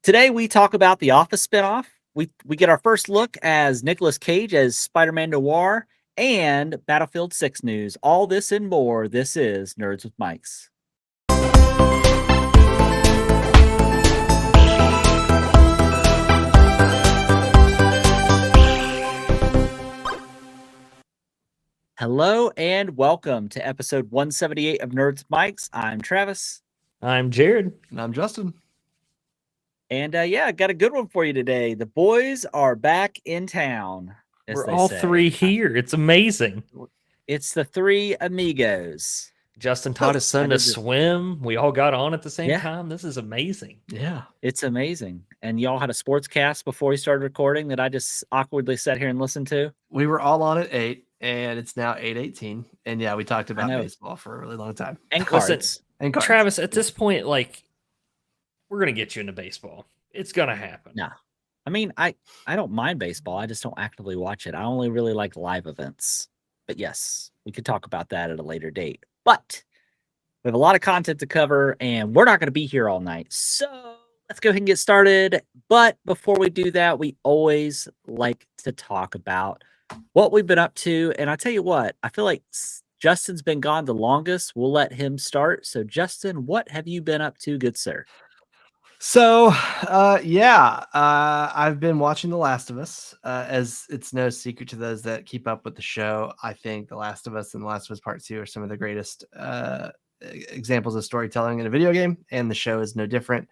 Today we talk about the Office spinoff. We get our first look as Nicolas Cage as Spider-Man Noir and Battlefield 6 news. All this and more. This is Nerds with Mics. Hello and welcome to episode 178 of Nerds with Mics. I'm Travis. I'm Jared. And I'm Justin. And I got a good one for you today. The boys are back in town. We're all three here. It's amazing. It's the three amigos. Justin taught his son to swim. We all got on at the same time. This is amazing. Yeah. It's amazing. And y'all had a sports cast before we started recording that I just awkwardly sat here and listened to. We were all on at 8, and it's now 8:18. And yeah, we talked about baseball for a really long time. And cards. And cards. Travis, at this point, we're going to get you into baseball. It's going to happen. No. I mean, I don't mind baseball. I just don't actively watch it. I only really like live events. But yes, we could talk about that at a later date. But we have a lot of content to cover, and we're not going to be here all night. So let's go ahead and get started. But before we do that, we always like to talk about what we've been up to. And I tell you what, I feel like Justin's been gone the longest. We'll let him start. So Justin, what have you been up to, good sir? So, I've been watching The Last of Us. As it's no secret to those that keep up with the show, I think The Last of Us and The Last of Us Part 2 are some of the greatest examples of storytelling in a video game, and the show is no different.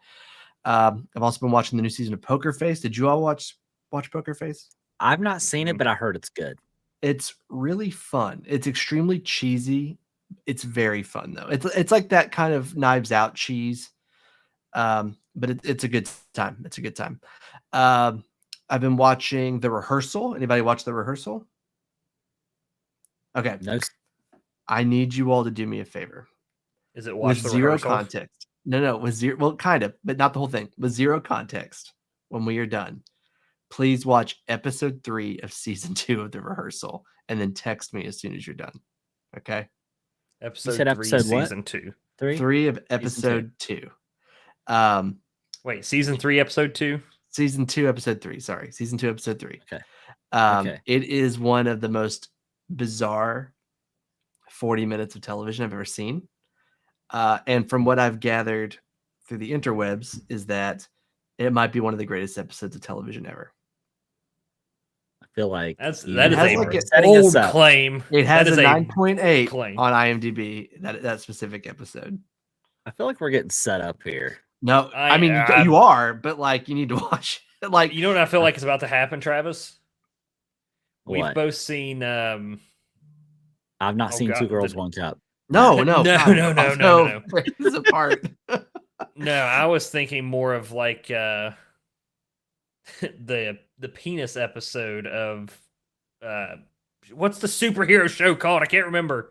I've also been watching the new season of Poker Face. Did you all watch Poker Face? I've not seen it, but I heard it's good. It's really fun. It's extremely cheesy. It's very fun, though. It's like that kind of Knives Out cheese. But it's a good time. It's a good time. I've been watching The Rehearsal. Anybody watch The Rehearsal? Okay. No. I need you all to do me a favor. Is it watch with The Rehearsal? Zero context? No, with zero. Well, kind of, but not the whole thing. With zero context, when we are done, please watch episode 3 of season 2 of The Rehearsal, and then text me as soon as you're done. Okay. Episode 3, season 2. 3 of episode 2. Wait, season 3, episode 2? Season 2, episode 3. Sorry, season 2, episode 3. Okay. It is one of the most bizarre 40 minutes of television I've ever seen. And from what I've gathered through the interwebs is that it might be one of the greatest episodes of television ever. I feel like that is an old claim. It has a 9.8 on IMDb, that specific episode. I feel like we're getting set up here. No, I mean, you are, but you need to watch it. You know what I feel like is about to happen, Travis? What? We've both seen. I've not seen Two Girls, One Cup. No. No. This apart. No, I was thinking more of the penis episode of what's the superhero show called? I can't remember.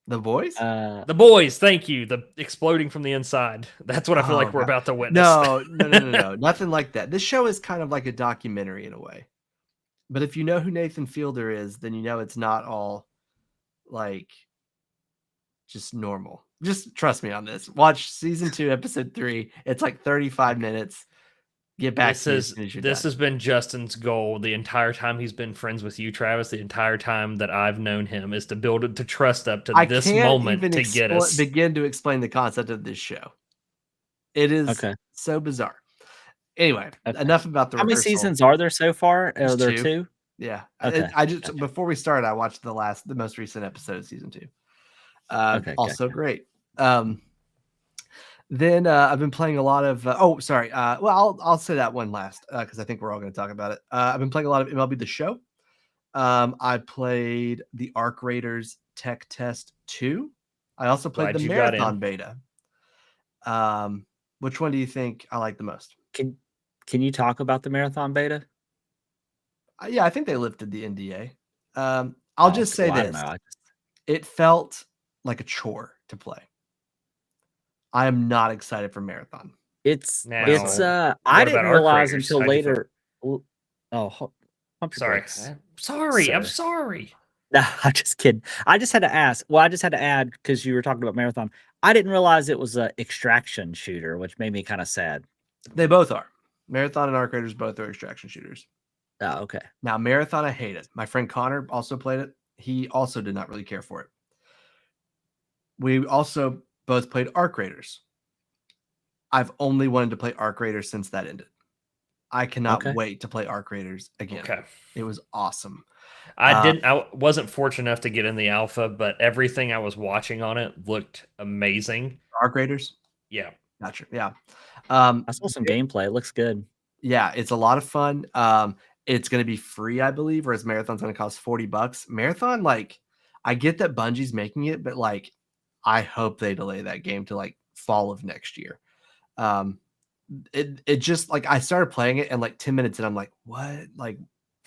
The Boys? The Boys, thank you. The exploding from the inside. That's what I feel like we're about to witness. No. Nothing like that. This show is kind of like a documentary in a way. But if you know who Nathan Fielder is, then you know it's not all just normal. Just trust me on this. Watch season 2, episode 3. It's 35 minutes. Get back to this. This has been Justin's goal the entire time he's been friends with you, Travis. The entire time that I've known him is to build it to trust up to this moment to get us. Begin to explain the concept of this show. It is so bizarre. Anyway, enough about The Rehearsal. How many seasons are there so far? Are there 2? Yeah. Before we started, I watched the most recent episode of season 2. Great. Then I've been playing a lot of I'll say that one last because I think we're all going to talk about it. I've been playing a lot of MLB The Show. I played the Arc Raiders Tech Test 2. I also played the Marathon Beta. Which one do you think I like the most? Can you talk about the Marathon Beta? Yeah, I think they lifted the NDA. I'll just say this. It felt like a chore to play. I am not excited for Marathon. I didn't realize until later. Sorry. I'm sorry. No, I'm just kidding. I just had to ask. Well, I just had to add because you were talking about Marathon. I didn't realize it was an extraction shooter, which made me kind of sad. They both are. Marathon and Arc Raiders both are extraction shooters. Oh, okay. Now, Marathon, I hate it. My friend Connor also played it. He also did not really care for it. We also both played Arc Raiders. I've only wanted to play Arc Raiders since that ended. I cannot wait to play Arc Raiders again. Okay. It was awesome. I wasn't fortunate enough to get in the alpha, but everything I was watching on it looked amazing. Arc Raiders? Yeah. Gotcha. Yeah. I saw some gameplay. It looks good. Yeah, it's a lot of fun. It's going to be free, I believe, whereas Marathon's going to cost $40. Marathon, like, I get that Bungie's making it, but like, I hope they delay that game to like fall of next year. It just like I started playing it and like 10 minutes and I'm like, what? Like,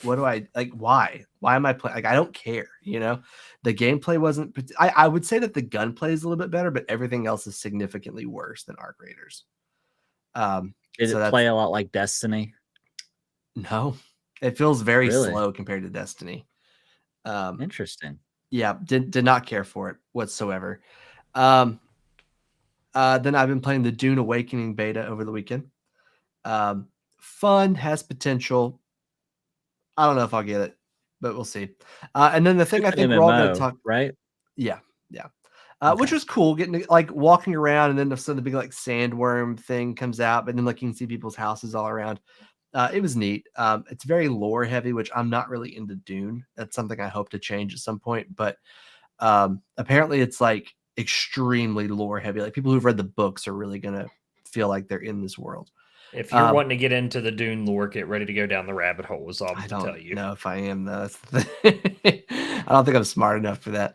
what do I like? Why am I playing? Like, I don't care. You know, the gameplay wasn't. I would say that the gunplay is a little bit better, but everything else is significantly worse than Arc Raiders. Did it play a lot like Destiny? No, it feels very slow compared to Destiny. Interesting. Yeah, did not care for it whatsoever. Then I've been playing the Dune Awakening beta over the weekend. Fun, has potential. I don't know if I'll get it, but we'll see. And then the thing I think we're all going to talk, right? Yeah. Which was cool, getting to, like walking around, and then the big like sandworm thing comes out, but then like you can see people's houses all around. It was neat. It's very lore heavy, which I'm not really into Dune. That's something I hope to change at some point, but apparently it's like extremely lore heavy. Like people who've read the books are really gonna feel like they're in this world. If you're wanting to get into the Dune lore, get ready to go down the rabbit hole. Is all I don't tell you. know if I am though. That's the thing. I don't think I'm smart enough for that.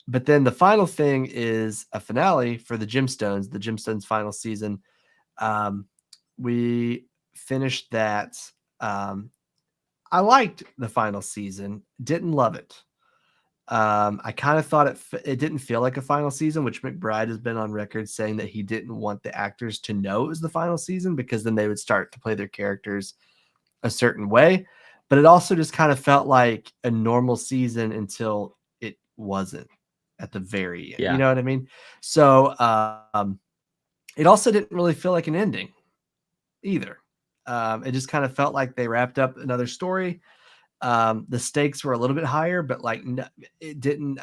But then the final thing is a finale for the Gemstones final season. We finished that. I liked the final season, didn't love it. I kind of thought it didn't feel like a final season, which McBride has been on record saying that he didn't want the actors to know it was the final season because then they would start to play their characters a certain way. But it also just kind of felt like a normal season until it wasn't at the very end. You know what I mean? So it also didn't really feel like an ending either. It just kind of felt like they wrapped up another story. The stakes were a little bit higher, but like it didn't.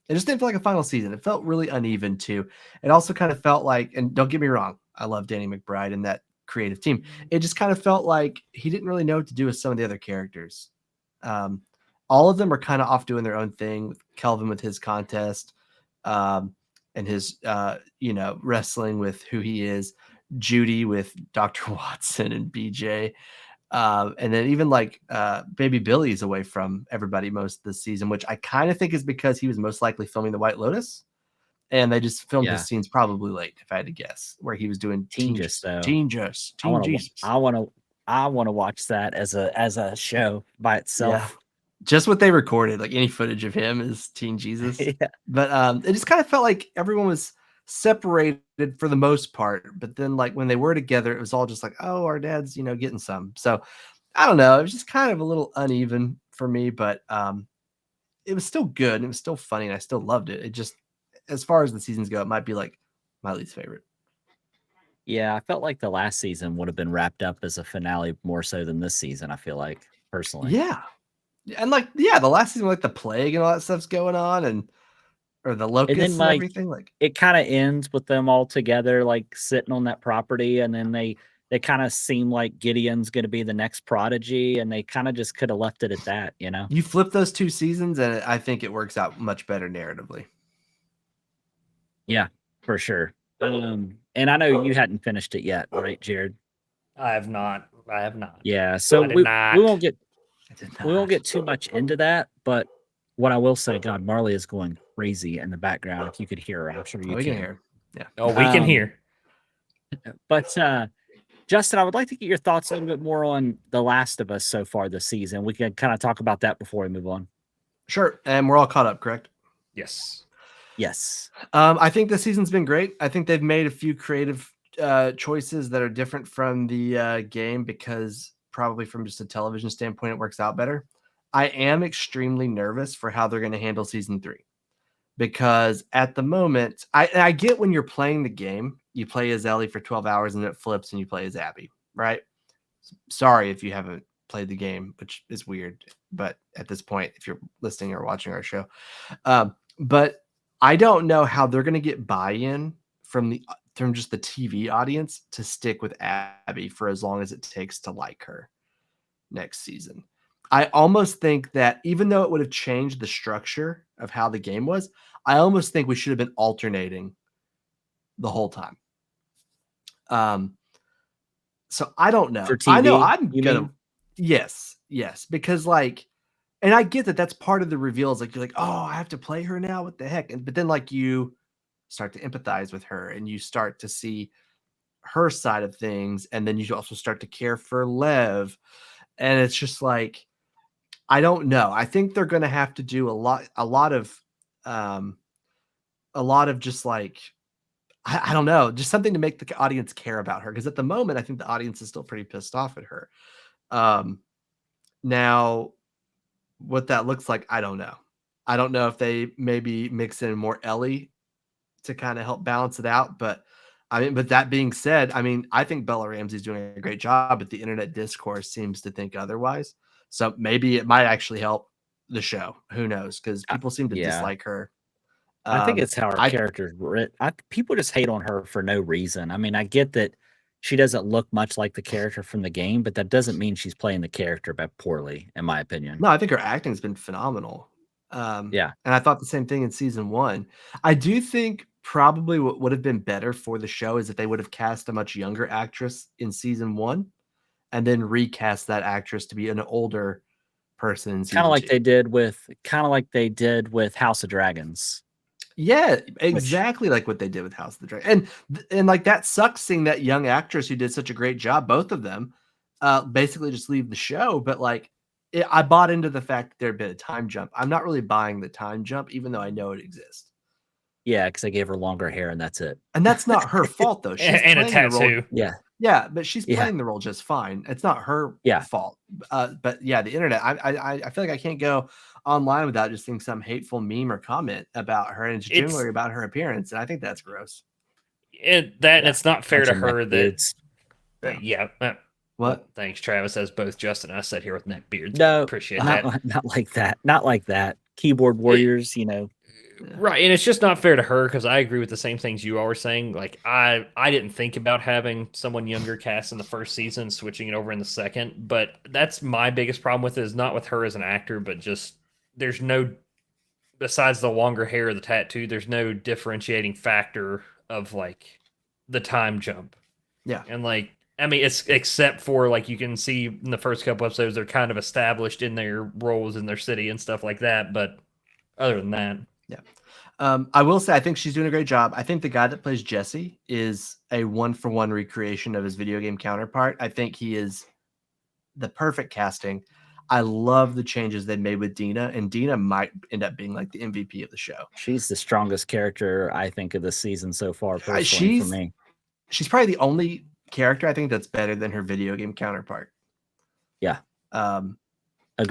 It just didn't feel like a final season. It felt really uneven too. It also kind of felt like, and don't get me wrong, I love Danny McBride and that creative team. It just kind of felt like he didn't really know what to do with some of the other characters. All of them are kind of off doing their own thing. Kelvin with his contest, and his wrestling with who he is. Judy with Dr. Watson and BJ. And then even like Baby Billy's away from everybody most of the season, which I kind of think is because he was most likely filming the White Lotus, and they just filmed his scenes probably late, if I had to guess, where he was doing Teen Jesus. I want to watch that as a show by itself. Yeah. Just what they recorded, like any footage of him is Teen Jesus. But it just kind of felt like everyone was separated for the most part, but then like when they were together, it was all just like, oh, our dad's getting some. So I don't know, it was just kind of a little uneven for me, but it was still good and it was still funny and I still loved it. It just, as far as the seasons go, it might be like my least favorite. I felt like the last season would have been wrapped up as a finale more so than this season, I feel like, personally. And like the last season, like the plague and all that stuff's going on, or the locusts and everything, like it kind of ends with them all together, like sitting on that property, and then they kind of seem like Gideon's going to be the next prodigy, and they kind of just could have left it at that, You flip those 2 seasons, and I think it works out much better narratively. Yeah, for sure. And I know you hadn't finished it yet, right, Jared? I have not. Yeah, so we won't get too much into that, but what I will say, God, Marley is going crazy in the background. If you could hear her, I'm sure you can hear. Yeah. Oh, we can hear. But Justin, I would like to get your thoughts a little bit more on The Last of Us so far this season. We can kind of talk about that before we move on. Sure. And we're all caught up, correct? Yes. I think this season's been great. I think they've made a few creative choices that are different from the game, because probably from just a television standpoint, it works out better. I am extremely nervous for how they're going to handle season 3, because at the moment, I get when you're playing the game you play as Ellie for 12 hours and it flips and you play as Abby, right? Sorry if you haven't played the game, which is weird, but at this point, if you're listening or watching our show, but I don't know how they're going to get buy-in from just the TV audience to stick with Abby for as long as it takes to like her next season. I almost think that even though it would have changed the structure of how the game was, I almost think we should have been alternating the whole time. So I don't know. For TV, I know I'm gonna mean? Yes, because like, and I get that that's part of the reveal. Is like you're like, oh, I have to play her now. What the heck? But then like you start to empathize with her, and you start to see her side of things, and then you also start to care for Lev, and it's just like, I don't know. I think they're going to have to do a lot of just like, I don't know, just something to make the audience care about her. Because at the moment, I think the audience is still pretty pissed off at her. Now, what that looks like, I don't know. I don't know if they maybe mix in more Ellie to kind of help balance it out. But I mean, but that being said, I mean, I think Bella Ramsey's doing a great job, but the internet discourse seems to think otherwise. So maybe it might actually help the show. Who knows? Because people seem to dislike her. I think it's how her character's written. People just hate on her for no reason. I mean, I get that she doesn't look much like the character from the game, but that doesn't mean she's playing the character poorly, in my opinion. No, I think her acting's been phenomenal. And I thought the same thing in season 1. I do think probably what would have been better for the show is if they would have cast a much younger actress in season 1 and then recast that actress to be an older person in season 2. Kind of like they did with House of Dragons. Yeah, exactly like what they did with House of the Dragon. And like that sucks seeing that young actress who did such a great job, both of them, basically just leave the show. But like, I bought into the fact that there'd been a time jump. I'm not really buying the time jump, even though I know it exists. Yeah, because they gave her longer hair and that's it. And that's not her fault, though. She's and a tattoo. Yeah, but she's playing the role just fine. It's not her fault. But yeah, the internet, I feel like I can't go online without just seeing some hateful meme or comment about her, and it's generally about her appearance. And I think that's gross. It's not fair to her that. What? Well, thanks, Travis. As both Justin and I sat here with neck beards. No, appreciate that. Not like that. Not like that. Keyboard warriors, Right, and it's just not fair to her because I agree with the same things you all were saying. Like I didn't think about having someone younger cast in the first season, switching it over in the second. But that's my biggest problem with it, is not with her as an actor, but just there's no, besides the longer hair or the tattoo, there's no differentiating factor of like the time jump. Yeah, and like I mean, it's except for like you can see in the first couple episodes they're kind of established in their roles in their city and stuff like that. But other than that. Yeah. I will say I think she's doing a great job. I think the guy that plays Jesse is a 1-for-1 recreation of his video game counterpart. I think he is the perfect casting. I love the changes they made with Dina, and Dina might end up being like the MVP of the show. She's the strongest character, I think, of the season so far, personally, for me. She's probably the only character I think that's better than her video game counterpart. Yeah. I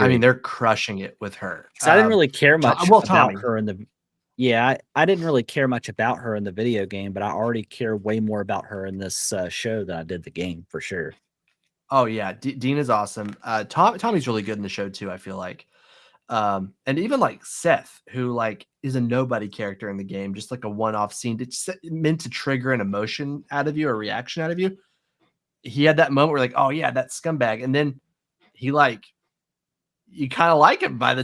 mean, they're crushing it with her. I didn't really care much about her in the. Yeah, I didn't really care much about her in the video game, but I already care way more about her in this show than I did the game, for sure. Oh yeah, Dina's awesome. Tommy's really good in the show too, I feel like. And even like Seth, who like is a nobody character in the game, just like a one-off scene meant to trigger an emotion out of you, a reaction out of you. He had that moment where like, oh yeah, that scumbag, and then he like, you kind of like him by the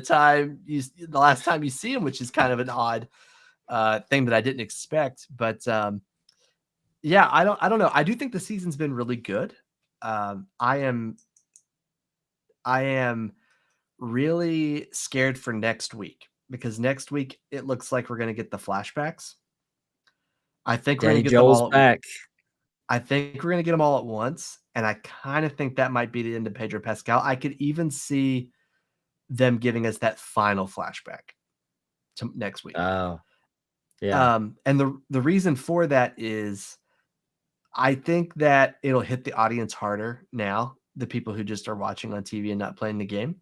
last time you see him, which is kind of an odd thing that I didn't expect. But yeah, I don't know. I do think the season's been really good. I am really scared for next week, because next week it looks like we're going to get the flashbacks. I think we're going to get them all back. I think we're going to get them all at once. And I kind of think that might be the end of Pedro Pascal. I could even see them giving us that final flashback to next week. Oh, yeah. And the reason for that is I think that it'll hit the audience harder now, the people who just are watching on TV and not playing the game.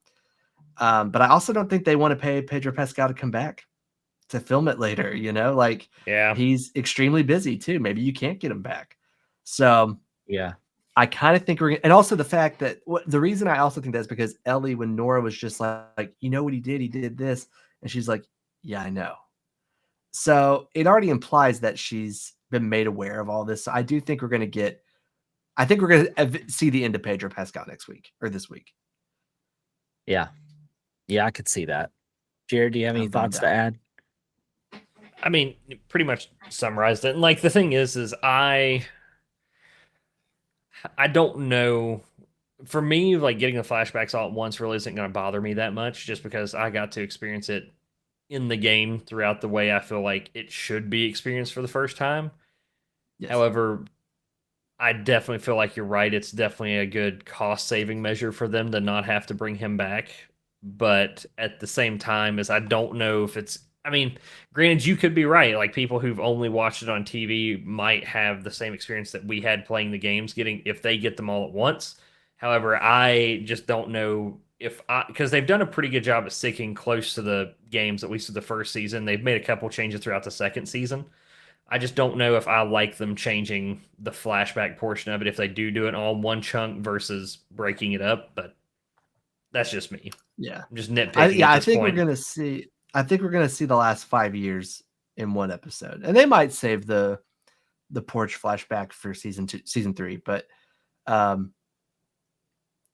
But I also don't think they want to pay Pedro Pascal to come back. to film it later, like Yeah. he's extremely busy too. Maybe you can't get him back. So Yeah. I kind of think and also the fact that the reason I also think that's because Ellie, when Nora was just like, you know what he did this. And she's like, yeah, I know. So it already implies that she's been made aware of all this. So I do think we're going to see the end of Pedro Pascal next week or this week. Yeah. Yeah, I could see that. Jared, do you have any thoughts to add? I mean, pretty much summarized it. And like the thing is I don't know. For me, like getting the flashbacks all at once really isn't going to bother me that much, just because I got to experience it in the game throughout the way I feel like it should be experienced for the first time. Yes. However, I definitely feel like you're right. It's definitely a good cost saving measure for them to not have to bring him back. But at the same time, I don't know if it's. I mean, granted, you could be right. Like people who've only watched it on TV might have the same experience that we had playing the games, if they get them all at once. However, I just don't know because they've done a pretty good job of sticking close to the games, at least of the first season. They've made a couple changes throughout the second season. I just don't know if I like them changing the flashback portion of it if they do it all in one chunk versus breaking it up. But that's just me. Yeah, I'm just nitpicking. I think we're gonna see. I think we're gonna see the last 5 years in one episode, and they might save the porch flashback for season 3. But I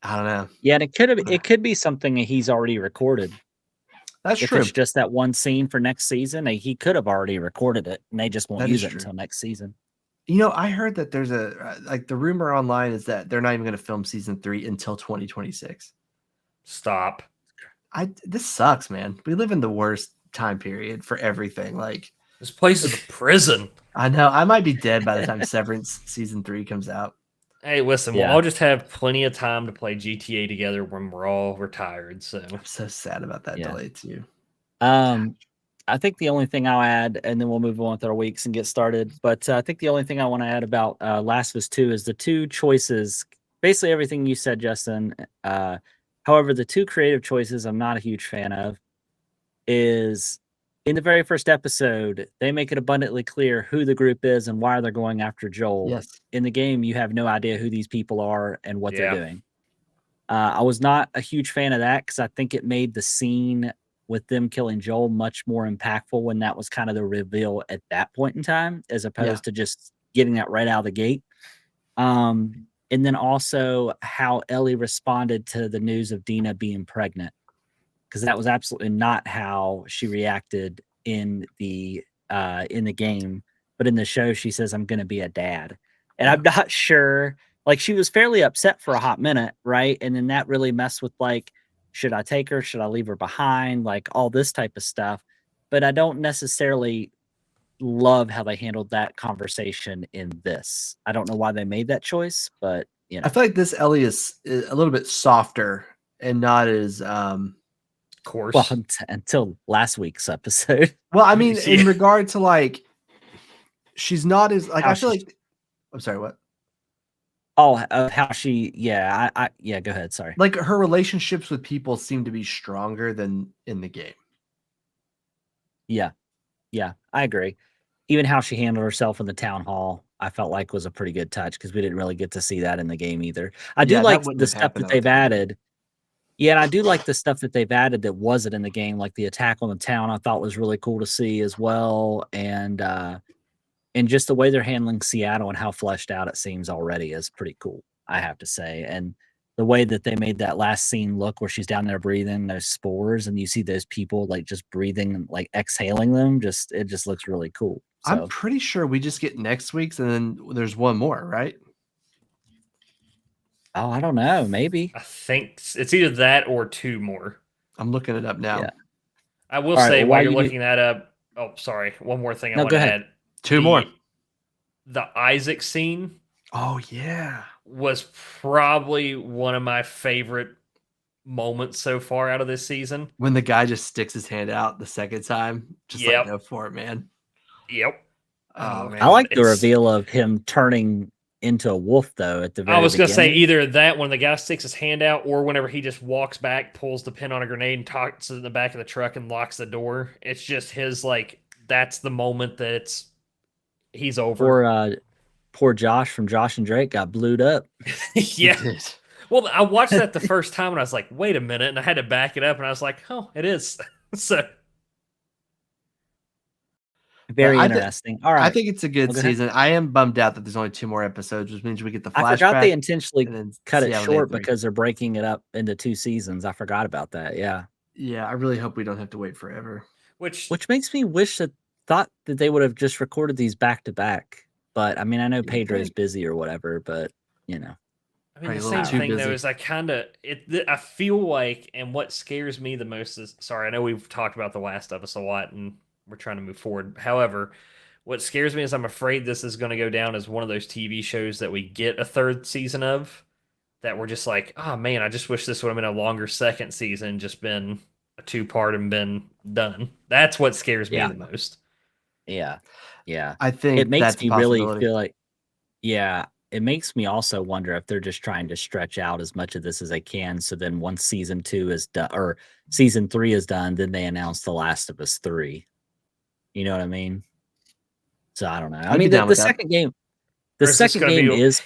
don't know. Yeah, and it could be something that he's already recorded. That's if true. It's just that one scene for next season, he could have already recorded it, and they just won't use it until next season. I heard that there's the rumor online is that they're not even going to film season 3 until 2026. Stop. This sucks, man. We live in the worst time period for everything. Like this place is a prison. I know. I might be dead by the time Severance season 3 comes out. Hey, listen, we'll all just have plenty of time to play GTA together when we're all retired. So I'm so sad about that delay too. I think the only thing I'll add, and then we'll move on with our weeks and get started. But I think the only thing I want to add about Last of Us 2 is the two choices. Basically, everything you said, Justin. However, the two creative choices I'm not a huge fan of is in the very first episode, they make it abundantly clear who the group is and why they're going after Joel. Yes. In the game, you have no idea who these people are and what they're doing. I was not a huge fan of that because I think it made the scene with them killing Joel much more impactful when that was kind of the reveal at that point in time, as opposed to just getting that right out of the gate. And then also how Ellie responded to the news of Dina being pregnant, because that was absolutely not how she reacted in the game. But in the show, she says, "I'm going to be a dad." And I'm not sure, like she was fairly upset for a hot minute, right? And then that really messed with like, should I take her? Should I leave her behind? Like all this type of stuff. But I don't necessarily love how they handled that conversation in this. I don't know why they made that choice, but I feel like this Ellie is a little bit softer and not as course. Well, until last week's episode. Well, I mean, in regard to like, she's not as like, I feel like, I'm sorry, what? Oh, how she, I go ahead. Sorry. Like her relationships with people seem to be stronger than in the game. Yeah, I agree. Even how she handled herself in the town hall, I felt like was a pretty good touch because we didn't really get to see that in the game either. I do like the stuff that they've added. Yeah, and I do like the stuff that they've added that wasn't in the game, like the attack on the town. I thought was really cool to see as well, and just the way they're handling Seattle and how fleshed out it seems already is pretty cool, I have to say. And the way that they made that last scene look, where she's down there breathing those spores, and you see those people like just breathing and like exhaling them, it just looks really cool. So, I'm pretty sure we just get next week's, and then there's one more, right? Oh, I don't know. Maybe. I think it's either that or two more. I'm looking it up now. Yeah. I will say while you're looking that up. Oh, sorry. One more thing I want to add. Two more. The Isaac scene. Oh yeah. Was probably one of my favorite moments so far out of this season. When the guy just sticks his hand out the second time, just like go for it, man. Yep. Oh man. I like the reveal of him turning into a wolf though at the very I was going to say beginning. either that when the guy sticks his hand out, or whenever he just walks back, pulls the pin on a grenade, and tosses it in the back of the truck and locks the door. It's just his that's the moment that he's over. Poor Josh from Josh and Drake got blued up. Yeah. He did. Well, I watched that the first time and I was like, wait a minute. And I had to back it up and I was like, oh, it is. So Very I interesting. All right. I think it's a good Well, go ahead. season. I am bummed out that there's only 2 more episodes, which means we get the flashback. I forgot they intentionally and then cut it see how they short three. because they're breaking it up into 2 seasons. I forgot about that. Yeah. Yeah, I really hope we don't have to wait forever. which Makes me thought that they would have just recorded these back to back. But I mean, I know You'd Pedro's think. busy or whatever, but you know. I mean, Probably the a little same too thing though busy. is I feel like, and what scares me the most is, sorry, I know we've talked about The Last of Us a lot and we're trying to move forward. However, what scares me is I'm afraid this is going to go down as one of those TV shows that we get a 3rd season of, that we're just like, oh man, I just wish this would have been a longer 2nd season, just been a 2-part and been done. That's what scares me the most. Yeah. Yeah. I think It makes that's a me really possibility. feel like, yeah, it makes me also wonder if they're just trying to stretch out as much of this as they can. So then once season 2 is done or season 3 is done, then they announce The Last of Us 3. You know what I mean? So I don't know. I I'd be mean, down the with that. second game, Or the is this second gonna game be- is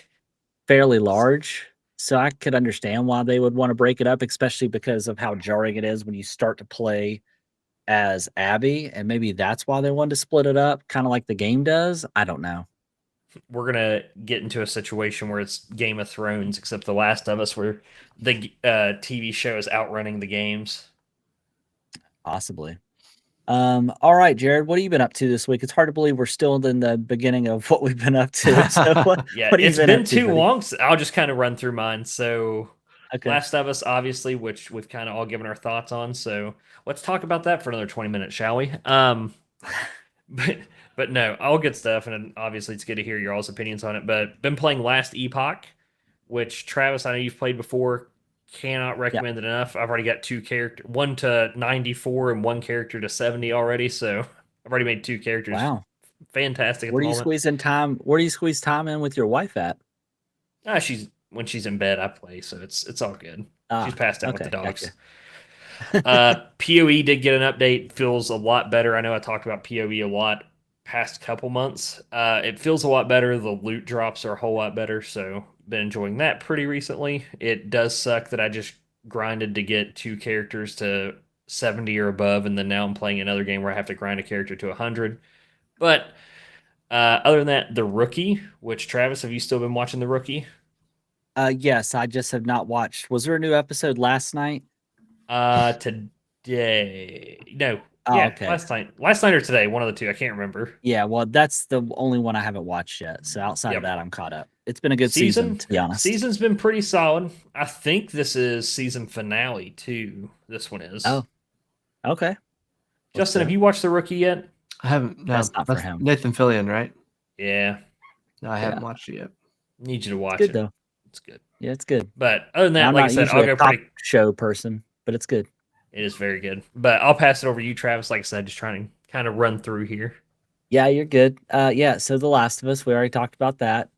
fairly large. So I could understand why they would want to break it up, especially because of how jarring it is when you start to play as Abby, and maybe that's why they wanted to split it up, kind of like the game does. I don't know. We're gonna get into a situation where it's Game of Thrones, except The Last of Us, where the TV show is outrunning the games. Possibly. All right, Jared, what have you been up to this week? It's hard to believe we're still in the beginning of what we've been up to. So what Yeah, have you it's been been up to, too buddy? long. I'll just kind of run through mine. So, Okay. Last of Us, obviously, which we've kind of all given our thoughts on. So let's talk about that for another 20 minutes, shall we? But no, all good stuff, and obviously it's good to hear your all's opinions on it. But been playing Last Epoch, which Travis, I know you've played before. Cannot recommend it enough. I've already got 2 characters, 1 to 94 and 1 character to 70 already. So I've already made 2 characters. Wow. Fantastic. Where do you moment. squeeze in time? Where do you squeeze time in with your wife at? When she's in bed, I play, so it's all good. She's passed out with the dogs. Gotcha. PoE did get an update. Feels a lot better. I know I talked about PoE a lot past couple months. It feels a lot better. The loot drops are a whole lot better, so been enjoying that pretty recently. It does suck that I just grinded to get 2 characters to 70 or above, and then now I'm playing another game where I have to grind a character to 100. But other than that, The Rookie, which Travis, have you still been watching The Rookie? Yes, I just have not watched. Was there a new episode last night? Today. No. Oh, Yeah, okay. last night or today, one of the 2. I can't remember. Yeah, well, that's the only one I haven't watched yet. So outside of that, I'm caught up. It's been a good season, to be honest. Season's been pretty solid. I think this is season finale too. This one is. Oh, okay. Justin, have you watched The Rookie yet? I haven't. No, That's not for him. Nathan Fillion, right? Yeah. No, I haven't watched it yet. Need you to watch Good it. though. It's good. Yeah, it's good. But other than that, I'm like I not said, usually I'll a go top pretty. show person, but it's good. It is very good. But I'll pass it over to you, Travis. Like I said, just trying to kind of run through here. Yeah, you're good. Yeah, so The Last of Us, we already talked about that.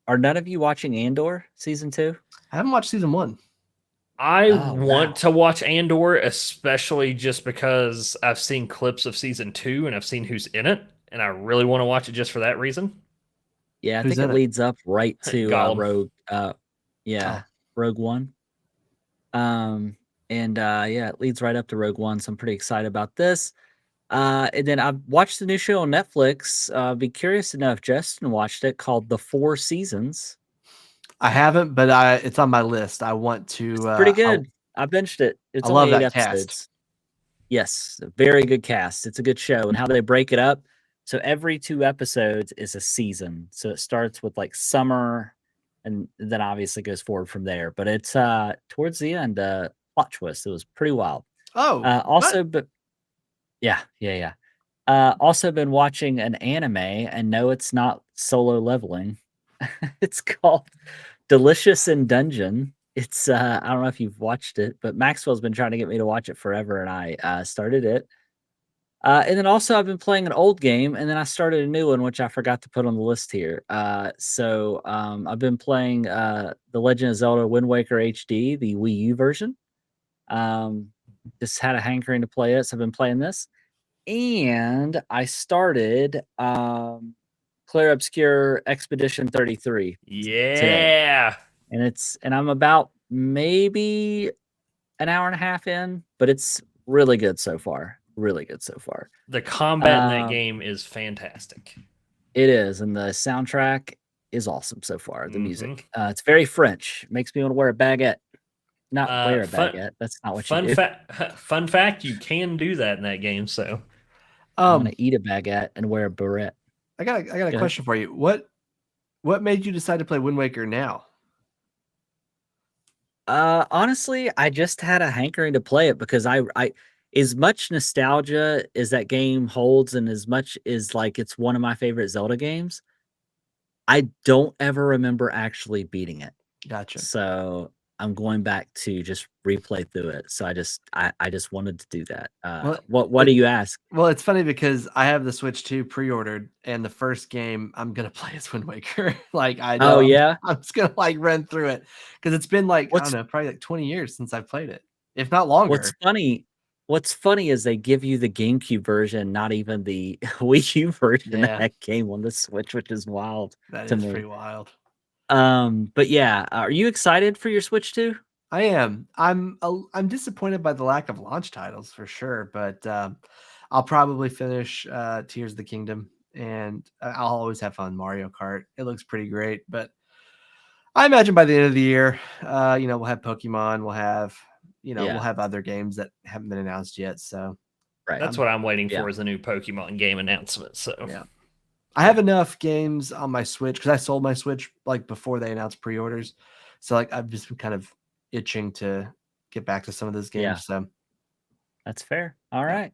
Are none of you watching Andor season 2? I haven't watched season 1. I Oh, want wow. to watch Andor, especially just because I've seen clips of season 2 and I've seen who's in it, and I really want to watch it just for that reason. Yeah, I Who's think in it it? leads up right to Gollum. Rogue. Oh. Rogue One. And yeah, it leads right up to Rogue One, so I'm pretty excited about this. And then I've watched the new show on Netflix. Be curious to know if Justin watched it, called The Four Seasons. I haven't, but it's on my list. I want to. It's pretty good. I binged it. It's I only love 8 that cast. episodes. Yes, a very good cast. It's a good show, and how they break it up. So every 2 episodes is a season. So it starts with like summer, and then obviously goes forward from there. But it's towards the end, plot twist. It was pretty wild. Oh, Also, but yeah. Also been watching an anime, and no, it's not Solo Leveling. It's called Delicious in Dungeon. It's I don't know if you've watched it, but Maxwell's been trying to get me to watch it forever, and I started it. And then also I've been playing an old game, and then I started a new one, which I forgot to put on the list here. I've been playing The Legend of Zelda Wind Waker HD, the Wii U version. Just had a hankering to play it, so I've been playing this. And I started Clear Obscure Expedition 33 today. Yeah. And I'm about maybe an hour and a half in, but it's really good so far. Really good so far. The combat in that Um, game is fantastic. It is, and the soundtrack is awesome so far. The Mhm. music, it's very French. Makes me want to wear a baguette. Not wear a Fun baguette. That's not what you fun do. fun fact, you can do that in that game, so I'm gonna eat a baguette and wear a beret. I got a Go ahead. question for you. What made you decide to play Wind Waker now? Honestly, I just had a hankering to play it because I as much nostalgia as that game holds, and as much as like it's one of my favorite Zelda games, I don't ever remember actually beating it. Gotcha. So I'm going back to just replay through it. So I just wanted to do that. What do you ask? Well, it's funny because I have the Switch 2 pre-ordered, and the first game I'm gonna play is Wind Waker. Like I know Oh yeah. I'm just gonna like run through it because it's been like I don't know, probably like 20 years since I've played it, if not longer. What's funny is they give you the GameCube version, not even the Wii U version of that game on the Switch, which is wild. That to is me. pretty wild. But yeah, are you excited for your Switch 2? I am. I'm disappointed by the lack of launch titles for sure, but I'll probably finish Tears of the Kingdom, and I'll always have fun Mario Kart. It looks pretty great, but I imagine by the end of the year, we'll have Pokemon, we'll have we'll have other games that haven't been announced yet. So Right. that's what I'm waiting for is a new Pokemon game announcement. So yeah. I have enough games on my Switch because I sold my Switch like before they announced pre-orders. So like I've just been kind of itching to get back to some of those games. Yeah. So that's fair. All right.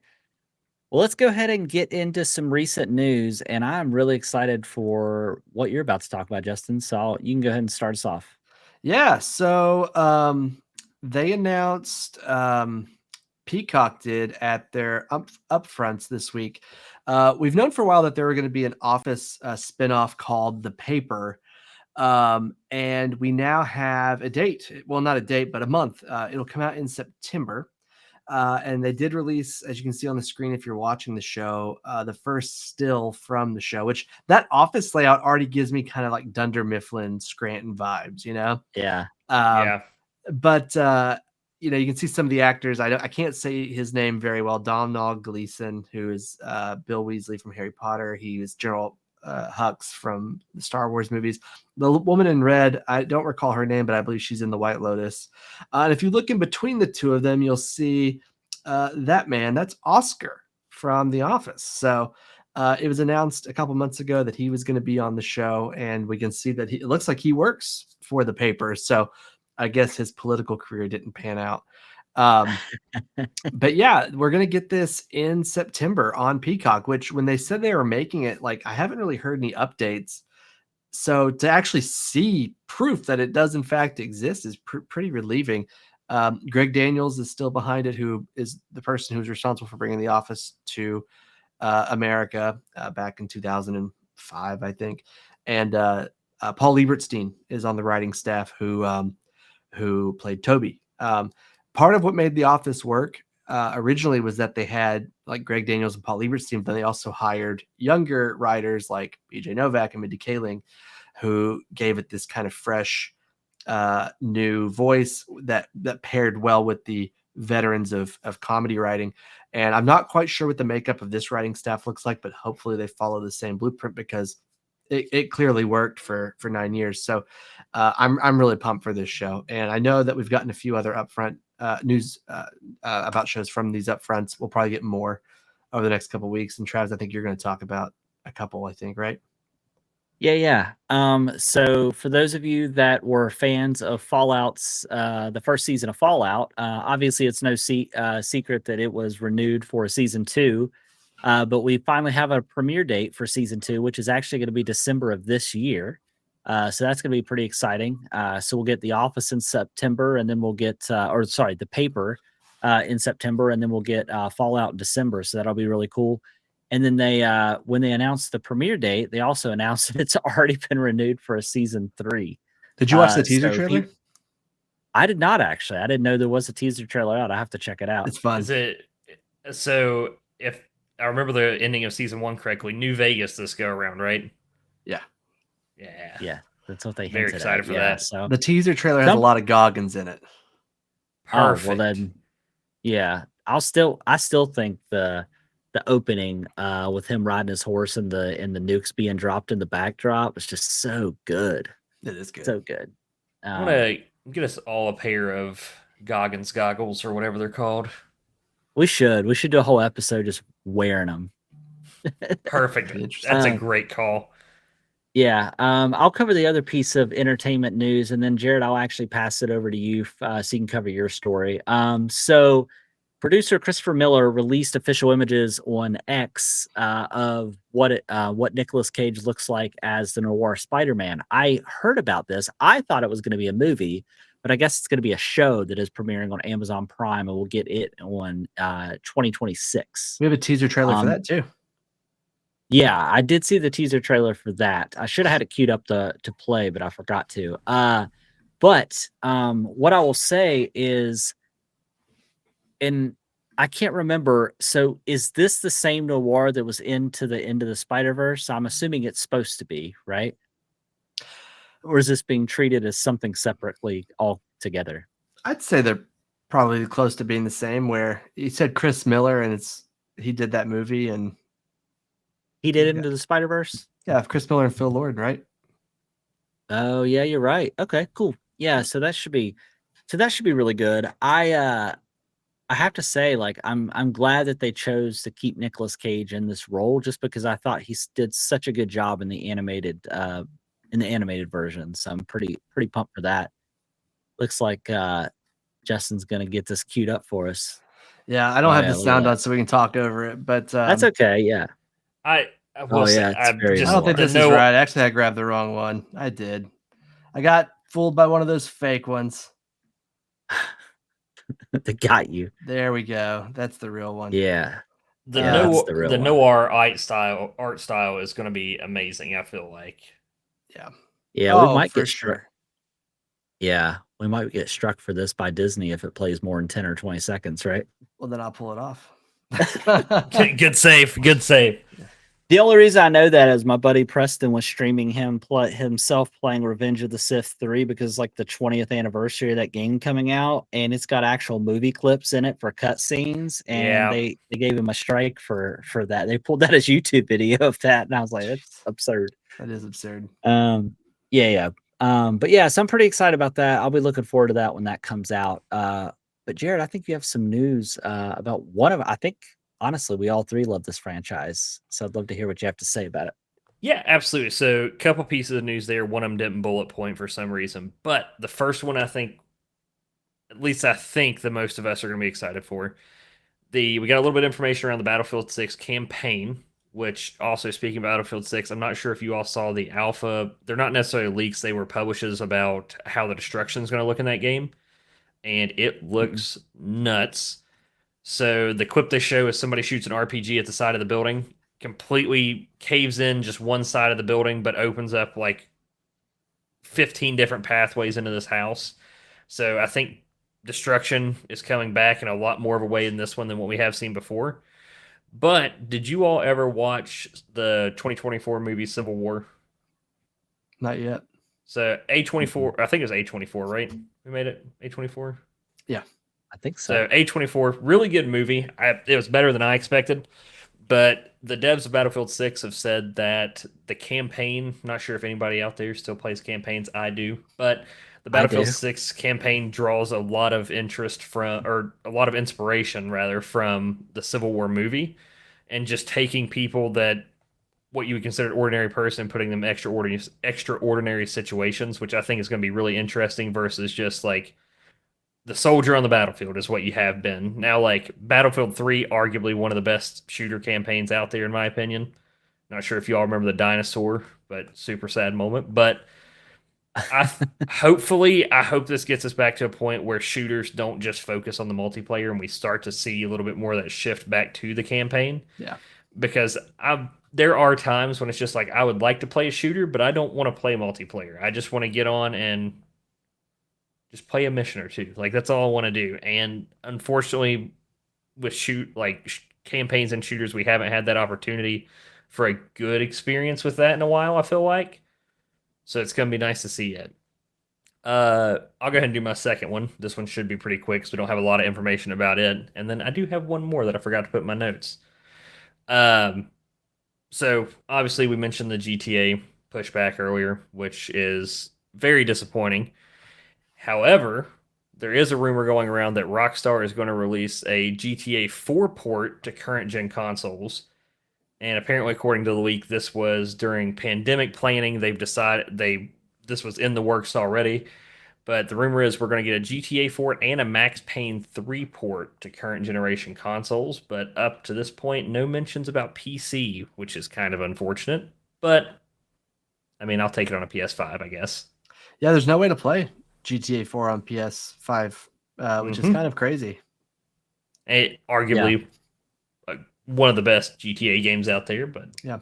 Well, let's go ahead and get into some recent news. And I'm really excited for what you're about to talk about, Justin. So you can go ahead and start us off. Yeah. So they announced Peacock did at their upfronts this week. We've known for a while that there were going to be an Office spinoff called The Paper. And we now have a date. Well, not a date, but a month. It'll come out in September. And they did release, as you can see on the screen, if you're watching the show, the first still from the show, which that office layout already gives me kind of like Dunder Mifflin, Scranton vibes, Yeah. But you can see some of the actors. I can't say his name very well. Domhnall Gleeson, who is Bill Weasley from Harry Potter. He was General Hux from the Star Wars movies. The woman in red, I don't recall her name, but I believe she's in the White Lotus. And if you look in between the two of them, you'll see that man. That's Oscar from The Office. So it was announced a couple months ago that he was going to be on the show, and we can see that it looks like he works for the paper. So I guess his political career didn't pan out. But yeah, we're going to get this in September on Peacock, which when they said they were making it, like I haven't really heard any updates. So to actually see proof that it does in fact exist is pretty relieving. Greg Daniels is still behind it, who is the person who's responsible for bringing The Office to America back in 2005, I think. And Paul Lieberstein is on the writing staff, who played Toby. Part of what made The Office work originally was that they had like Greg Daniels and Paul Lieberstein, but they also hired younger writers like BJ Novak and Mindy Kaling, who gave it this kind of fresh, new voice that paired well with the veterans of comedy writing. And I'm not quite sure what the makeup of this writing staff looks like, but hopefully they follow the same blueprint because it clearly worked for 9 years. So I'm really pumped for this show. And I know that we've gotten a few other upfront news about shows from these upfronts. We'll probably get more over the next couple of weeks. And Travis, I think you're going to talk about a couple, I think, right? Yeah. So for those of you that were fans of Fallout's, the first season of Fallout, obviously it's no secret that it was renewed for season 2. But we finally have a premiere date for season 2, which is actually going to be December of this year. So that's going to be pretty exciting. So we'll get The Office in September, and then we'll get, The Paper in September, and then we'll get Fallout in December. So that'll be really cool. And then they, when they announced the premiere date, they also announced that it's already been renewed for a season 3. Did you watch the teaser trailer? I did not actually. I didn't know there was a teaser trailer out. I have to check it out. It's fun. Is it so? If I remember the ending of season 1 correctly, New Vegas this go around, right? Yeah. Yeah, that's what they hinted Very excited at. for that. So The teaser trailer has a lot of Goggins in it. Perfect. Oh, well then, yeah. I still think the opening with him riding his horse and the nukes being dropped in the backdrop is just so good. It is good. So good. I want to get us all a pair of Goggins goggles or whatever they're called. We should do a whole episode just wearing them. Perfect. That's a great call. Yeah. I'll cover the other piece of entertainment news, and then Jared, I'll actually pass it over to you so you can cover your story. So producer Christopher Miller released official images on X of what Nicolas Cage looks like as the noir Spider-Man. I heard about this. I thought it was going to be a movie, but I guess it's going to be a show that is premiering on Amazon Prime, and we'll get it on 2026. We have a teaser trailer for that too. Yeah, I did see the teaser trailer for that. I should have had it queued up to play, but I forgot to. But what I will say is, and I can't remember. So is this the same noir that was into the End of the Spider-Verse? I'm assuming it's supposed to be, right? Or is this being treated as something separately altogether? I'd say they're probably close to being the same, where you said Chris Miller and he did that movie and he did Into the Spider-Verse? Yeah, Chris Miller and Phil Lord, right? Oh yeah, you're right. Okay, cool. Yeah, so that should be really good. I have to say, like, I'm glad that they chose to keep Nicolas Cage in this role, just because I thought he did such a good job in the animated version. So I'm pretty pumped for that. Looks like Justin's gonna get this queued up for us. Yeah, I don't have the sound on, so we can talk over it, but that's okay. Yeah. I will say, I don't think this is right. Actually, I grabbed the wrong one. I did. I got fooled by one of those fake ones. They got you. There we go. That's the real one. Yeah. The noir art style is going to be amazing, I feel like. Yeah, we might get struck. Yeah, we might get struck for this by Disney if it plays more than 10 or 20 seconds, right? Well, then I'll pull it off. Good save. The only reason I know that is my buddy Preston was streaming himself playing Revenge of the Sith 3 because like the 20th anniversary of that game coming out, and it's got actual movie clips in it for cutscenes, and they gave him a strike for that. They pulled that as YouTube video of that, and I was like, that's absurd. That is absurd. But yeah, so I'm pretty excited about that. I'll be looking forward to that when that comes out. But Jared, I think you have some news about one of, I think, honestly, we all three love this franchise, so I'd love to hear what you have to say about it. Yeah, absolutely. So a couple pieces of news there. One of them didn't bullet point for some reason, but the first one I think the most of us are going to be excited for. We got a little bit of information around the Battlefield 6 campaign, which also, speaking of Battlefield 6, I'm not sure if you all saw the alpha. They're not necessarily leaks. They were publishes about how the destruction is going to look in that game, and it looks nuts. So the clip they show is somebody shoots an RPG at the side of the building, completely caves in just one side of the building, but opens up like 15 different pathways into this house. So I think destruction is coming back in a lot more of a way in this one than what we have seen before. But did you all ever watch the 2024 movie Civil War? Not yet. So A24, I think it was A24, right? We made it A24? Yeah. I think so. So A24, really good movie. It was better than I expected. But the devs of Battlefield 6 have said that the campaign, not sure if anybody out there still plays campaigns. I do. But the Battlefield 6 campaign draws a lot of interest from, or a lot of inspiration, rather, from the Civil War movie. And just taking people that, what you would consider an ordinary person, putting them in extraordinary situations, which I think is going to be really interesting versus just like, the soldier on the battlefield is what you have been. Now, like, Battlefield 3, arguably one of the best shooter campaigns out there, in my opinion. Not sure if you all remember the dinosaur, but super sad moment. But Hopefully, I hope this gets us back to a point where shooters don't just focus on the multiplayer and we start to see a little bit more of that shift back to the campaign. Yeah. Because there are times when it's just like I would like to play a shooter, but I don't want to play multiplayer. I just want to get on and just play a mission or two. Like that's all I want to do. And unfortunately, with campaigns and shooters, we haven't had that opportunity for a good experience with that in a while. I feel like, so it's gonna be nice to see it. I'll go ahead and do my second one. This one should be pretty quick, so we don't have a lot of information about it. And then I do have one more that I forgot to put in my notes. So obviously we mentioned the GTA pushback earlier, which is very disappointing. However, there is a rumor going around that Rockstar is going to release a GTA 4 port to current gen consoles. And apparently, according to the leak, this was during pandemic planning. They've decided this was in the works already. But the rumor is we're going to get a GTA 4 and a Max Payne 3 port to current generation consoles. But up to this point, no mentions about PC, which is kind of unfortunate. But I mean, I'll take it on a PS5, I guess. Yeah, there's no way to play GTA 4 on PS5, which is kind of crazy. Arguably one of the best GTA games out there, but yeah.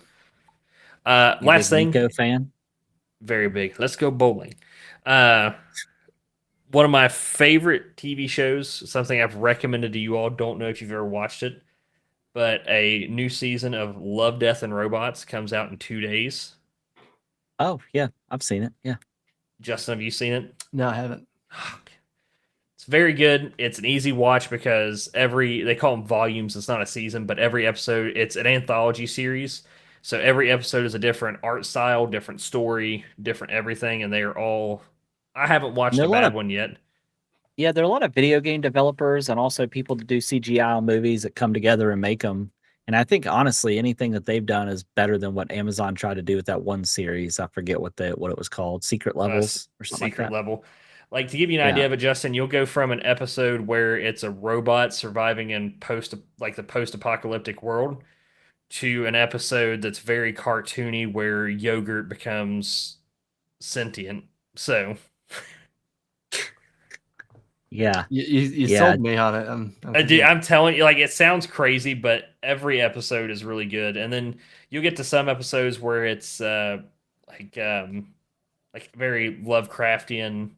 Last thing, Nico fan, very big. Let's go bowling. One of my favorite TV shows, something I've recommended to you all. Don't know if you've ever watched it, but a new season of Love, Death, and Robots comes out in 2 days. Oh yeah, I've seen it. Yeah, Justin, have you seen it? No, I haven't. It's very good. It's an easy watch because they call them volumes. It's not a season, but every episode, it's an anthology series. So every episode is a different art style, different story, different everything, and they are all. I haven't watched a bad one yet. Yeah, there are a lot of video game developers and also people that do CGI on movies that come together and make them. And I think honestly, anything that they've done is better than what Amazon tried to do with that one series. I forget what it was called, Secret Levels or something Secret like that. Level. Like to give you an idea of it, Justin, you'll go from an episode where it's a robot surviving in the post-apocalyptic world to an episode that's very cartoony where yogurt becomes sentient. So yeah, you sold me on it. I'm telling you, like it sounds crazy, but every episode is really good. And then you'll get to some episodes where it's like very Lovecraftian,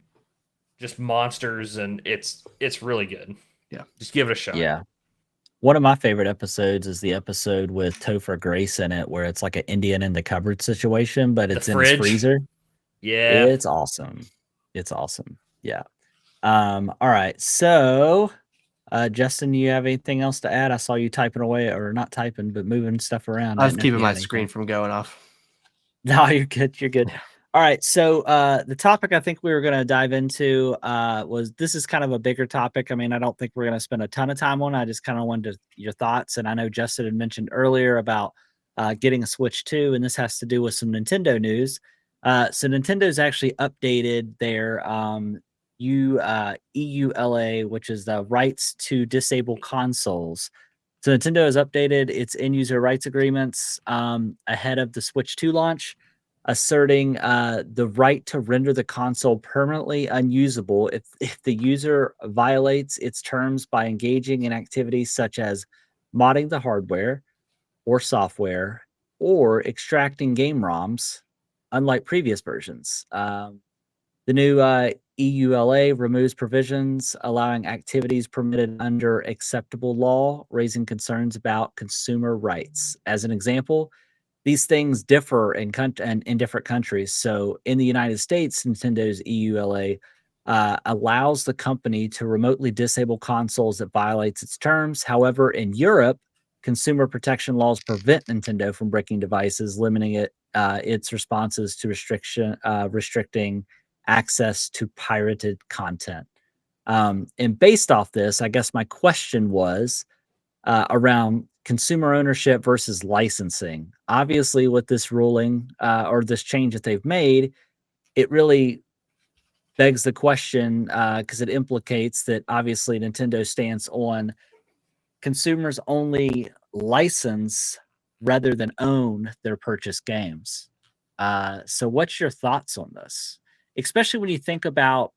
just monsters, and it's really good. Yeah, just give it a shot. Yeah. One of my favorite episodes is the episode with Topher Grace in it, where it's like an Indian in the cupboard situation, but it's in his freezer. Yeah, it's awesome. It's awesome. Yeah. All right. So, Justin, you have anything else to add? I saw you typing away, or not typing, but moving stuff around. I was keeping my screen from going off. No, you're good. You're good. Yeah. All right. So the topic I think we were going to dive into this is kind of a bigger topic. I mean, I don't think we're going to spend a ton of time on it. I just kind of wanted your thoughts. And I know Justin had mentioned earlier about getting a Switch 2, and this has to do with some Nintendo news. So Nintendo's actually updated their EULA, which is the rights to disable consoles. So Nintendo has updated its end-user rights agreements ahead of the Switch 2 launch, asserting the right to render the console permanently unusable if the user violates its terms by engaging in activities such as modding the hardware or software or extracting game ROMs, unlike previous versions. The new EULA removes provisions allowing activities permitted under acceptable law, raising concerns about consumer rights. As an example, these things differ in different countries. So in the United States, Nintendo's EULA allows the company to remotely disable consoles that violates its terms. However, in Europe, consumer protection laws prevent Nintendo from breaking devices, limiting its responses to restricting access to pirated content. And based off this, I guess my question was around consumer ownership versus licensing. Obviously, with this ruling or this change that they've made, it really begs the question because it implicates that obviously Nintendo stands on consumers only license rather than own their purchased games. So what's your thoughts on this? especially when you think about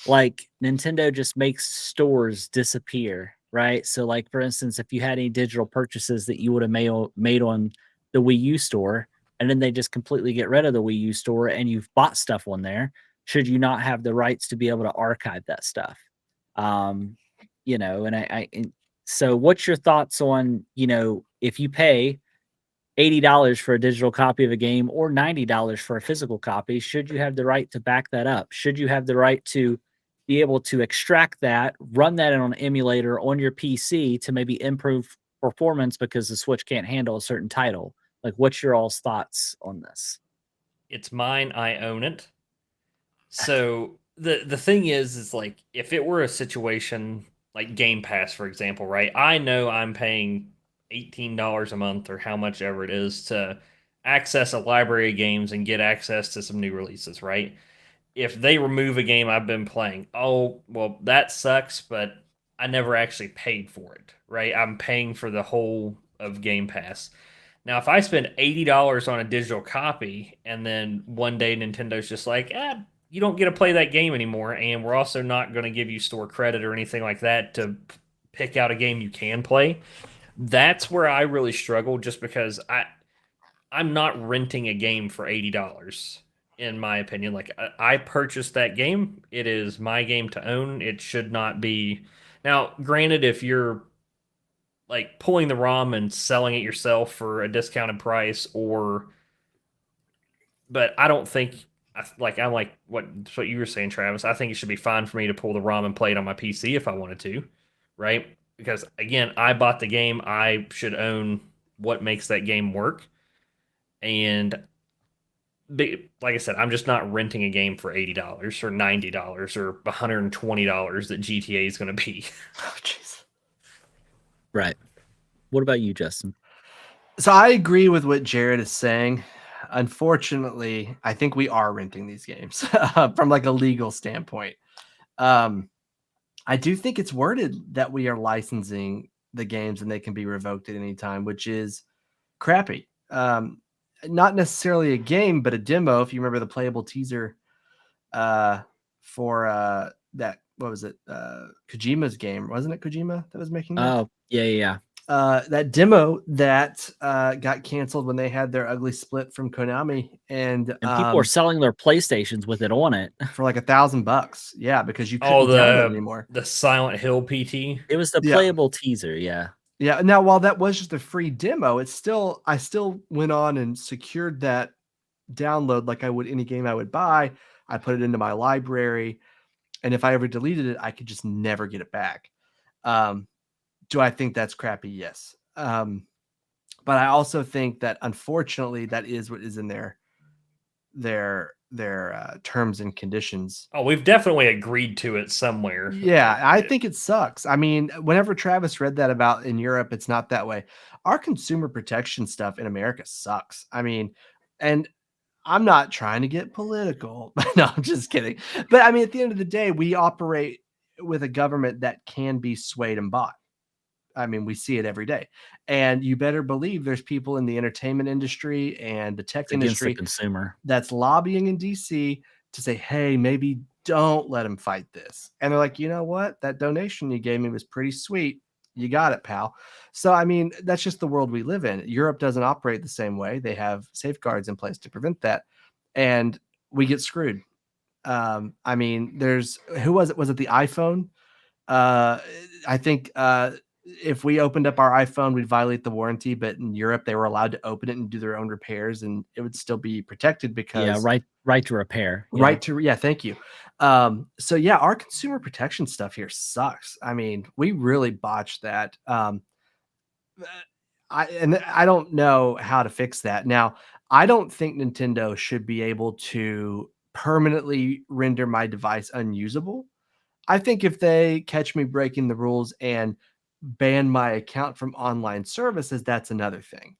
like Nintendo just makes stores disappear, right? So like for instance, if you had any digital purchases that you would have made on the Wii U store, and then they just completely get rid of the Wii U store and you've bought stuff on there, should you not have the rights to be able to archive that stuff? You know, so what's your thoughts on, you know, if you pay $80 for a digital copy of a game or $90 for a physical copy, should you have the right to back that up? Should you have the right to be able to extract that, run that on an emulator on your PC to maybe improve performance because the Switch can't handle a certain title? Like, what's your all's thoughts on this? It's mine. I own it. So the thing is like if it were a situation like Game Pass, for example, right? I know I'm paying $18 a month or how much ever it is to access a library of games and get access to some new releases, right? If they remove a game I've been playing, oh, well, that sucks, but I never actually paid for it, right? I'm paying for the whole of Game Pass. Now, if I spend $80 on a digital copy and then one day Nintendo's just like, you don't get to play that game anymore, and we're also not going to give you store credit or anything like that to pick out a game you can play, that's where I really struggle just because I'm not renting a game for $80 in my opinion. Like I purchased that game. It is my game to own. It should not be. Now, granted, if you're like pulling the ROM and selling it yourself for a discounted price but I don't think I'm like what you were saying, Travis. I think it should be fine for me to pull the ROM and play it on my PC if I wanted to, right? Because again, I bought the game. I should own what makes that game work. And like I said, I'm just not renting a game for $80 or $90 or $120 that GTA is going to be. Oh, jeez. Right. What about you, Justin? So I agree with what Jared is saying. Unfortunately, I think we are renting these games from like a legal standpoint. I do think it's worded that we are licensing the games and they can be revoked at any time, which is crappy. Not necessarily a game, but a demo. If you remember the playable teaser for that, what was it? Kojima's game, wasn't it? Kojima that was making that? Oh, yeah. That demo that got canceled when they had their ugly split from Konami, and people are selling their PlayStations with it on it for like $1,000. Yeah, because you couldn't download it anymore. The Silent Hill PT. It was the playable teaser. Yeah. Yeah. Now, while that was just a free demo, I still went on and secured that download like I would any game I would buy. I put it into my library, and if I ever deleted it, I could just never get it back. Do I think that's crappy? Yes. But I also think that unfortunately that is what is in their terms and conditions. Oh, we've definitely agreed to it somewhere. Yeah, I think it sucks. I mean, whenever Travis read that about in Europe, it's not that way. Our consumer protection stuff in America sucks. I mean, and I'm not trying to get political. No, I'm just kidding. But I mean, at the end of the day, we operate with a government that can be swayed and bought. I mean, we see it every day, and you better believe there's people in the entertainment industry and the tech industry the consumer that's lobbying in DC to say, hey, maybe don't let him fight this. And they're like, you know what? That donation you gave me was pretty sweet. You got it, pal. So, I mean, that's just the world we live in. Europe doesn't operate the same way. They have safeguards in place to prevent that. And we get screwed. I mean, who was it? Was it the iPhone? I think if we opened up our iPhone, we'd violate the warranty, but in Europe, they were allowed to open it and do their own repairs, and it would still be protected because right to repair. Thank you. So yeah, our consumer protection stuff here sucks. I mean, we really botched that. I don't know how to fix that. Now, I don't think Nintendo should be able to permanently render my device unusable. I think if they catch me breaking the rules and ban my account from online services, that's another thing.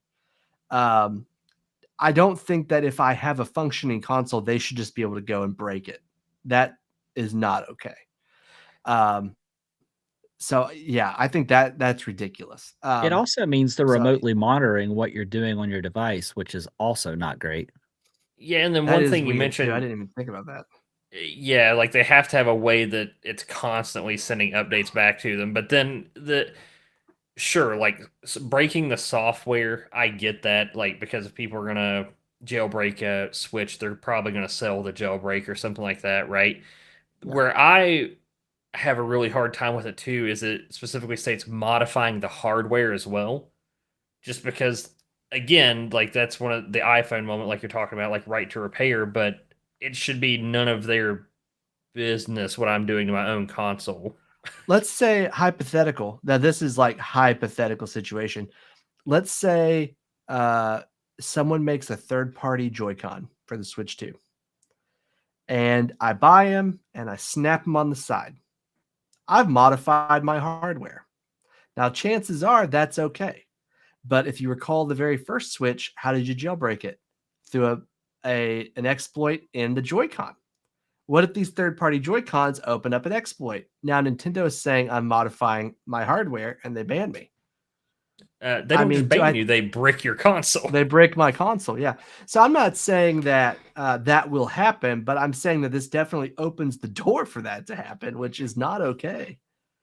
I don't think that if I have a functioning console, they should just be able to go and break it. That is not okay. So yeah, I think that's ridiculous. It also means they're remotely monitoring what you're doing on your device, which is also not great. Yeah, and then one thing you mentioned, I didn't even think about that. Yeah, like they have to have a way that it's constantly sending updates back to them. But then sure, like breaking the software, I get that. Like because if people are gonna jailbreak a Switch, they're probably gonna sell the jailbreak or something like that, right? Yeah. Where I have a really hard time with it too is it specifically states modifying the hardware as well. Just because, again, like that's one of the iPhone moment, like you're talking about, like right to repair, but it should be none of their business what I'm doing to my own console. Let's say hypothetical. Now this is like hypothetical situation. Let's say someone makes a third party Joy-Con for the Switch 2. And I buy them and I snap them on the side. I've modified my hardware. Now, chances are that's okay. But if you recall the very first Switch, how did you jailbreak it? Through an exploit in the Joy-Con. What if these third-party Joy-Cons open up an exploit? Now Nintendo is saying I'm modifying my hardware and they ban me. They don't just ban you; they brick your console. They break my console, yeah. So I'm not saying that that will happen, but I'm saying that this definitely opens the door for that to happen, which is not okay.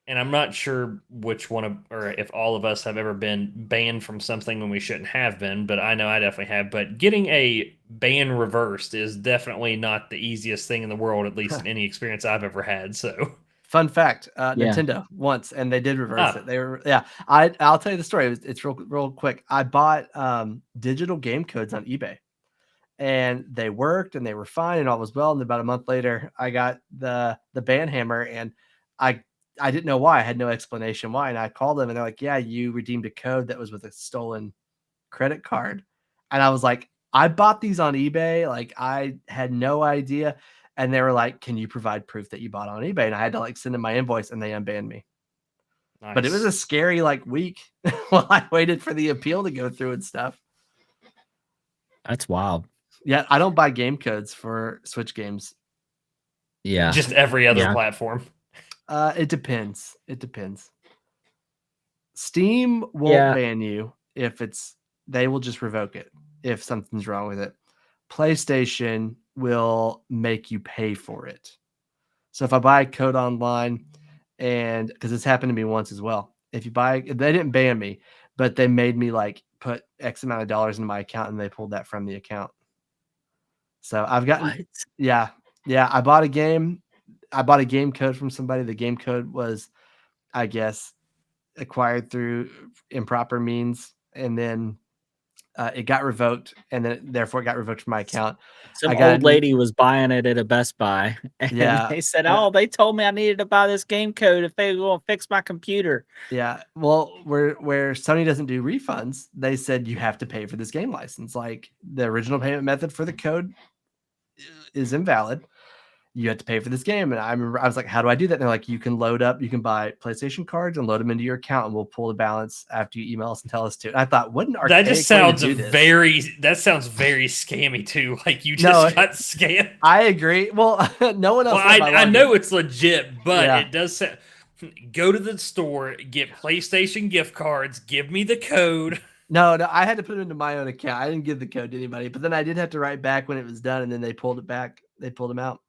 And I'm not sure which one of, or if all of us have ever been banned from something when we shouldn't have been, but I know I definitely have. But getting a ban reversed is definitely not the easiest thing in the world, at least in any experience I've ever had. So, Fun fact, Yeah. Nintendo once, and they did reverse Ah. it. They were, yeah. I'll tell you the story. It's real quick. I bought digital game codes on eBay, and they worked, and they were fine, and all was well. And about a month later, I got the ban hammer, and I I didn't know why. I had no explanation why, and I called them, and they're like, "Yeah, you redeemed a code that was with a stolen credit card," and I was like, "I bought these on eBay. Like, I had no idea." And they were like, "Can you provide proof that you bought on eBay?" And I had to like send them my invoice, and they unbanned me. But it was nice. a scary like week while I waited for the appeal to go through and stuff. That's wild. Yeah, I don't buy game codes for Switch games. Yeah. Just every other Yeah. platform. It depends. It depends. Steam won't Yeah. ban you if they will just revoke it if something's wrong with it. PlayStation will make you pay for it. So if I buy a code online, and because it's happened to me once as well, if they didn't ban me, but they made me like put X amount of dollars into my account, and they pulled that from the account. So I've gotten, What? yeah, yeah. I bought a game. I bought a game code from somebody. The game code was, I guess, acquired through improper means, and then it got revoked, and then therefore it got revoked from my account. Some I got old lady was buying it at a Best Buy, and yeah, they said, "Oh, they told me I needed to buy this game code if they will fix my computer." yeah. Well, where Sony doesn't do refunds, they said you have to pay for this game license. Like the original payment method for the code is invalid. You have to pay for this game. And I remember I was like, how do I do that? And they're like, you can buy PlayStation cards and load them into your account, and we'll pull the balance after you email us and tell us to. And I thought, what an That just archaic way to sounds do this. that sounds very scammy too. Like you No, just got scammed. I agree. Well, no one else. Well, had my I login. know it's legit, but Yeah. it does say go to the store, get PlayStation gift cards, give me the code. No, I had to put it into my own account. I didn't give the code to anybody, but then I did have to write back when it was done, and then they pulled it back. They pulled them out.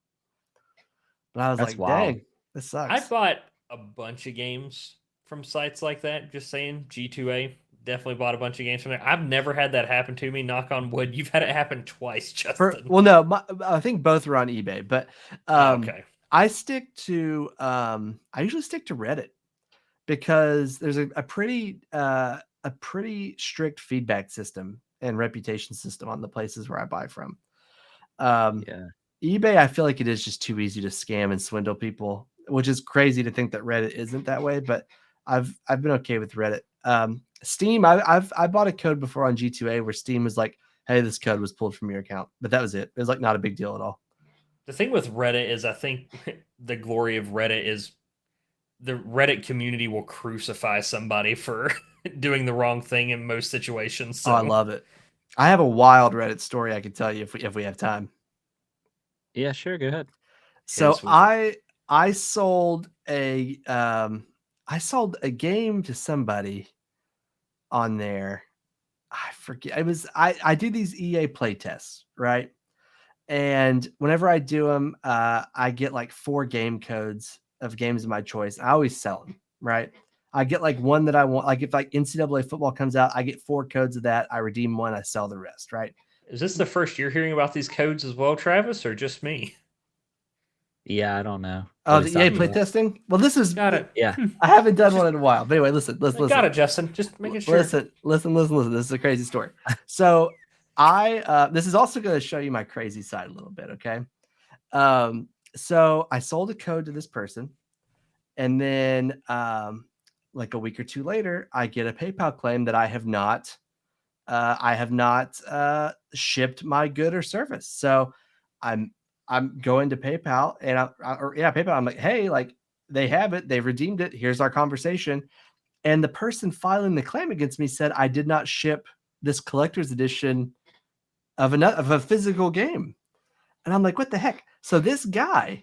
But I was That's like, wild. dang, this I sucks. bought a bunch of games from sites like that. Just saying, G2A definitely bought a bunch of games from there. I've never had that happen to me. Knock on wood. You've had it happen twice, Justin. No, I think both were on eBay, but Okay. I usually stick to Reddit because there's a pretty strict feedback system and reputation system on the places where I buy from. Yeah. eBay, I feel like it is just too easy to scam and swindle people, which is crazy to think that Reddit isn't that way. But I've been okay with Reddit. Steam, I bought a code before on G2A where Steam was like, "Hey, this code was pulled from your account," but that was it. It was like not a big deal at all. The thing with Reddit is I think the glory of Reddit is the Reddit community will crucify somebody for doing the wrong thing in most situations. So Oh, I love it. I have a wild Reddit story I could tell you if we have time. Yeah, sure. Go ahead. So us with it. I sold a game to somebody on there. I forget. It was I do these EA play tests, right? And whenever I do them, I get like 4 game codes of games of my choice. I always sell them, right? I get like one that I want. Like if like NCAA football comes out, I get 4 codes of that. I redeem one, I sell the rest, right? Is this the first you're hearing about these codes as well, Travis, or just me? Yeah, I don't know. Oh, What the he's EA talking play about. testing? Well, this is Got it. Yeah. I haven't done one in a while. But anyway, listen. Got it, Justin. Just making sure. Listen. This is a crazy story. So this is also going to show you my crazy side a little bit, okay? So I sold a code to this person, and then like a week or 2 later, I get a PayPal claim that I have not shipped my good or service. So I'm going to PayPal and PayPal. I'm like, hey, like they have it, they've redeemed it. Here's our conversation. And the person filing the claim against me said I did not ship this collector's edition of a physical game. And I'm like, what the heck? So this guy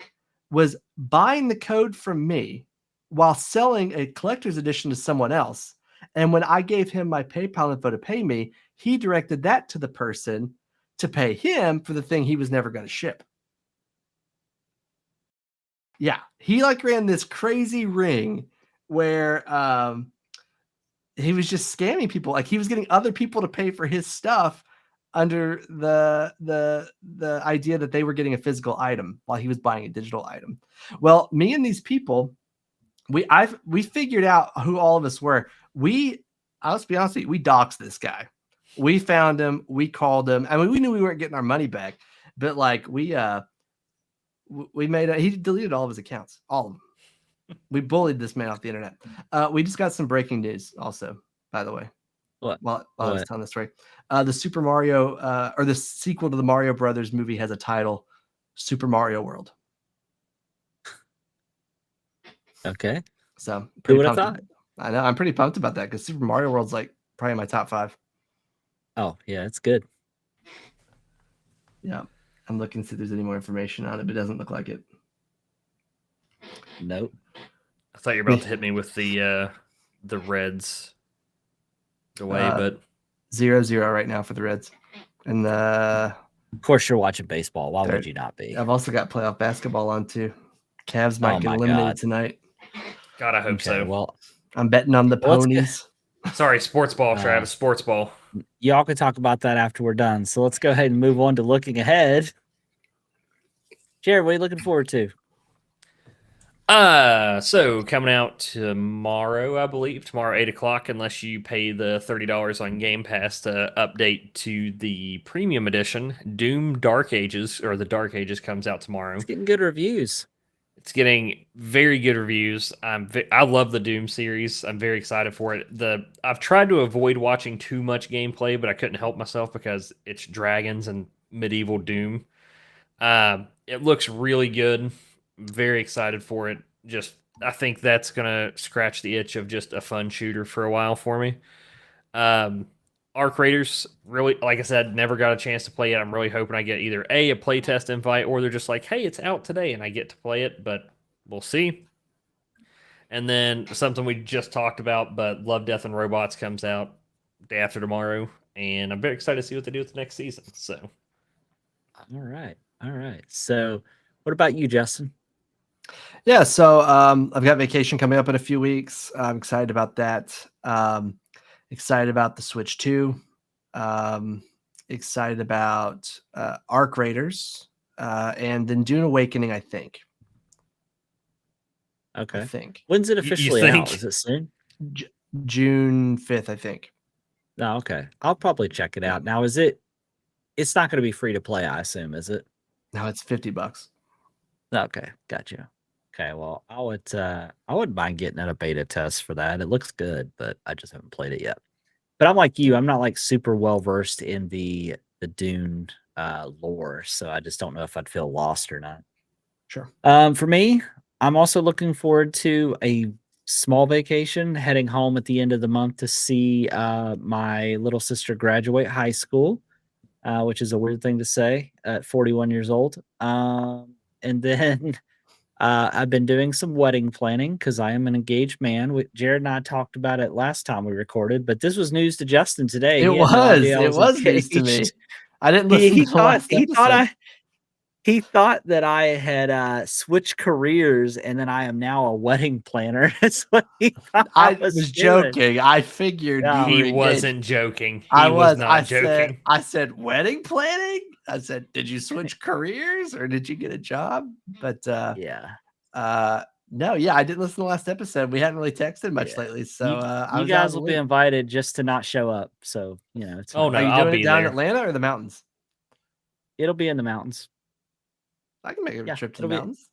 was buying the code from me while selling a collector's edition to someone else. And when I gave him my PayPal info to pay me, he directed that to the person to pay him for the thing he was never going to ship. Yeah, he like ran this crazy ring where he was just scamming people. Like he was getting other people to pay for his stuff under the idea that they were getting a physical item while he was buying a digital item. Well, me and these people, we figured out who all of us were. Let's be honest with you, we doxed this guy. We found him, we called him. I mean, we knew we weren't getting our money back, but like he deleted all of his accounts, all of them. We bullied this man off the internet. We just got some breaking news also, by the way. What? While I was telling the story. The Super Mario or the sequel to the Mario Brothers movie has a title, Super Mario World. Okay. So Who would have thought? I know. I'm pretty pumped about that because Super Mario World's like probably my top 5. Oh, yeah, it's good. Yeah. I'm looking to see if there's any more information on it, but it doesn't look like it. Nope. I thought you were about to hit me with the Reds away, but 0-0 right now for the Reds. And of course you're watching baseball. Why would you not be? I've also got playoff basketball on too. Cavs might get eliminated tonight. God, I hope so. Well, I'm betting on the ponies. Sorry, sports ball, Travis. Sports ball. Y'all can talk about that after we're done. So let's go ahead and move on to looking ahead. Jared, what are you looking forward to? So coming out tomorrow, I believe, tomorrow 8:00, unless you pay the $30 on Game Pass to update to the premium edition, Doom Dark Ages, or the Dark Ages, comes out tomorrow. It's getting good reviews. It's getting very good reviews. I love the Doom series. I'm very excited for it. I've tried to avoid watching too much gameplay, but I couldn't help myself because it's dragons and medieval Doom. It looks really good. Very excited for it. I think that's gonna scratch the itch of just a fun shooter for a while for me. Arc Raiders, really, like I said, never got a chance to play it. I'm really hoping I get either a playtest invite, or they're just like, hey, it's out today and I get to play it, but we'll see. And then something we just talked about, but Love, Death, and Robots comes out day after tomorrow, and I'm very excited to see what they do with the next season. So, all right. So, what about you, Justin? Yeah, so I've got vacation coming up in a few weeks. I'm excited about that. Excited about the Switch 2. Excited about Arc Raiders, and then Dune Awakening, I think. Okay. I think. When's it officially out? Is it soon? June 5th, I think. Oh, okay. I'll probably check it out. Now, it's not going to be free to play, I assume, is it? No, it's $50. Okay, gotcha. Okay, well, I wouldn't mind getting a beta test for that. It looks good, but I just haven't played it yet. But I'm like you, I'm not like super well versed in the Dune lore, so I just don't know if I'd feel lost or not. Sure. For me, I'm also looking forward to a small vacation, heading home at the end of the month to see my little sister graduate high school, which is a weird thing to say at 41 years old. And then I've been doing some wedding planning because I am an engaged man. Jared and I talked about it last time we recorded, but this was news to Justin today. It was news to me. I didn't listen to the last episode. He thought that I had switched careers, and then I am now a wedding planner. That's what he thought I I was doing. joking. I figured Yeah. you were He engaged. wasn't joking. I He was was. not joking. I said wedding planning. I said, did you switch careers or did you get a job? But Yeah. no, yeah, I didn't listen to the last episode. We hadn't really texted much Yeah. lately, so I You was out of guys the will be loop. invited just to not show up. So, it's Oh, fine. no. Are you I'll doing it be down in there. Atlanta or the mountains? It'll be in the mountains. I can make a Yeah, trip to the it'll be mountains.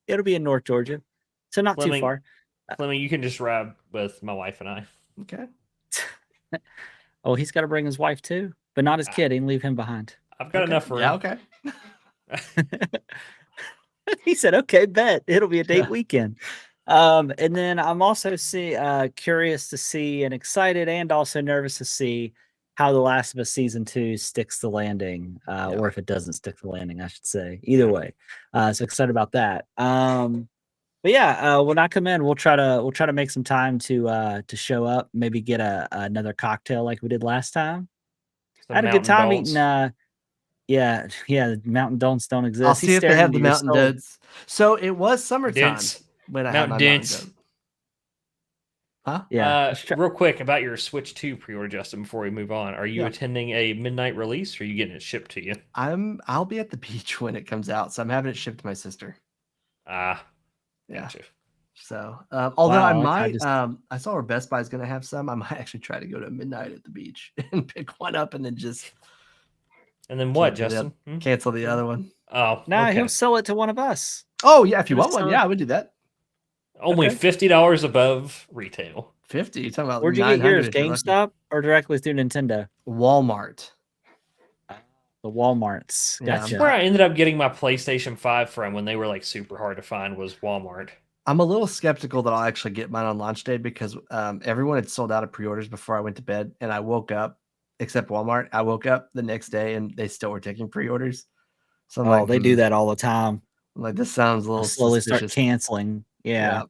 it'll be in North Georgia. So not too Fleming, far. Fleming, you can just ride with my wife and I. Okay. Oh, he's got to bring his wife too, but not his I- kid. He can leave him behind. I've got Okay. enough room. Yeah, okay. He said, "Okay, bet it'll be a date weekend." And then I'm also curious to see and excited and also nervous to see how The Last of Us season 2 sticks the landing, or if it doesn't stick the landing, I should say. Either way, so excited about that. But yeah, when I come in, we'll try to make some time to show up. Maybe get another cocktail like we did last time. Some I had a good mountain time don'ts. eating. Yeah, the mountain don'ts don't exist. I'll He's see if they staring have into the your mountain soul. dudes. So it was summertime Dents. when I had my Mountain mountain Dents. dome. Huh? Yeah, Real quick about your Switch 2 pre-order, Justin, before we move on. Are you Yeah. attending a midnight release or are you getting it shipped to you? I'll be at the beach when it comes out, so I'm having it shipped to my sister. Ah, Yeah. gotcha. So although I Wow, might I saw where Best Buy is gonna have some. I might actually try to go to midnight at the beach and pick one up and then just And then what, cancel the Justin? oth- cancel the other one. Oh, nah, okay. he'll sell it to one of us. Oh yeah, if you He'll want one, sell yeah, it. I would do that. Only Okay. $50 above retail. 50. You're talking about Where'd you get 900 yours? if you're lucky. GameStop or directly through Nintendo? Walmart. The Walmarts. Yeah. Gotcha. Where I ended up getting my PlayStation 5 from when they were like super hard to find was Walmart. I'm a little skeptical that I'll actually get mine on launch day because everyone had sold out of pre-orders before I went to bed, and I woke up, except Walmart. I woke up the next day and they still were taking pre-orders. So I'm like, They do that all the time. I'm like, this sounds a They'll little slowly start suspicious. canceling. Yeah.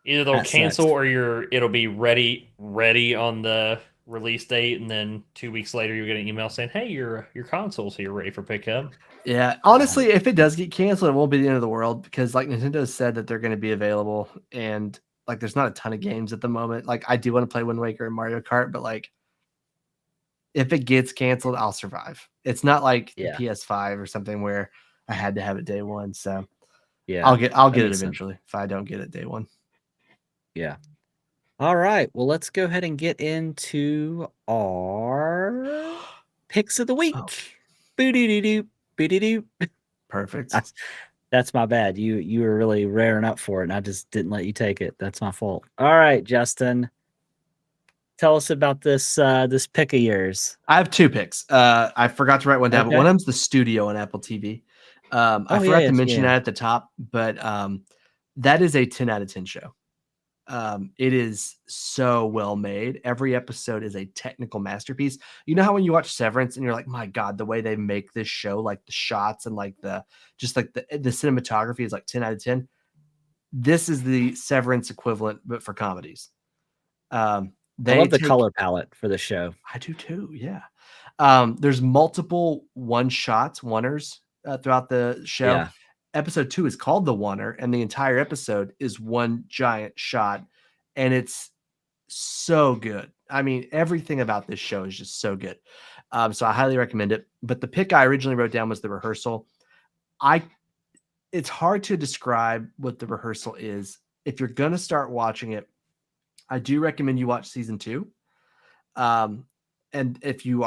Either they'll That cancel sucks. or it'll be ready on the release date, and then 2 weeks later you'll get an email saying, "Hey, your console's here, ready for pickup." Yeah, honestly, if it does get canceled, it won't be the end of the world because like Nintendo said that they're going to be available, and like there's not a ton of games at the moment. Like I do want to play Wind Waker and Mario Kart, but like if it gets canceled, I'll survive. It's not like the Yeah. PS5 or something where I had to have it day one. So Yeah. I'll get it makes sense. eventually if I don't get it day one. Yeah. All right. Well, let's go ahead and get into our picks of the week. Oh. Boo-doo-doo-doo, boo-doo-doo. Perfect. That's my bad. You were really raring up for it, and I just didn't let you take it. That's my fault. All right, Justin. Tell us about this pick of yours. I have two picks. I forgot to write one down, but Okay. one of them's the studio on Apple TV. I Oh, forgot yeah, to mention yeah. that at the top, but that is a 10 out of 10 show. It is so well made. Every episode is a technical masterpiece. You know how when you watch Severance and you're like, my God, the way they make this show, like the shots and like the cinematography is like 10 out of 10. This is the Severance equivalent, but for comedies. I love the color palette for the show. I do too. Yeah. There's multiple oneers throughout the show. Yeah. Episode 2 is called The Oneer, and the entire episode is one giant shot, and it's so good. I mean, everything about this show is just so good. So I highly recommend it. But the pick I originally wrote down was The Rehearsal. It's hard to describe what The Rehearsal is. If you're gonna start watching it, I do recommend you watch season 2. And if you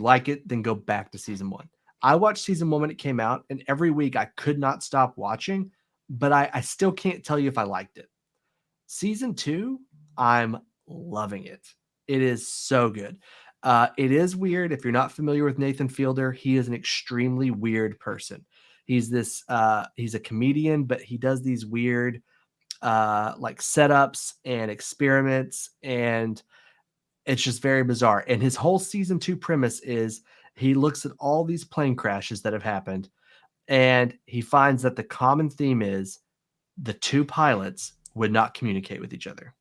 like it, then go back to season 1. I watched season 1 when it came out, and every week I could not stop watching, but I still can't tell you if I liked it. Season 2, I'm loving it. It is so good. It is weird. If you're not familiar with Nathan Fielder, he is an extremely weird person. He's he's a comedian, but he does these weird like setups and experiments, and it's just very bizarre. And his whole season 2 premise is he looks at all these plane crashes that have happened, and he finds that the common theme is the two pilots would not communicate with each other.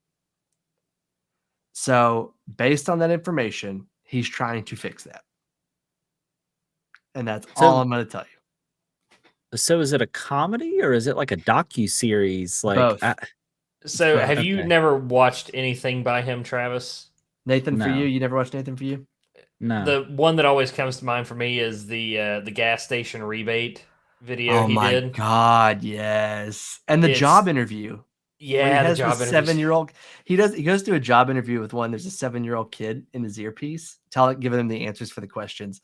So based on that information, he's trying to fix that. And that's all I'm going to tell you. So is it a comedy or is it like a docu-series? Like, Both. So, both. have you Okay. never watched anything by him, Travis? Nathan for No. You? You never watched Nathan for You? no. The one that always comes to mind for me is the gas station rebate video Oh he my did. God, yes. And the It's job interview where he yeah, the has the job interviews. 7-year-old. He goes to a job interview with one. There's a 7-year-old kid in his earpiece, giving him the answers for the questions,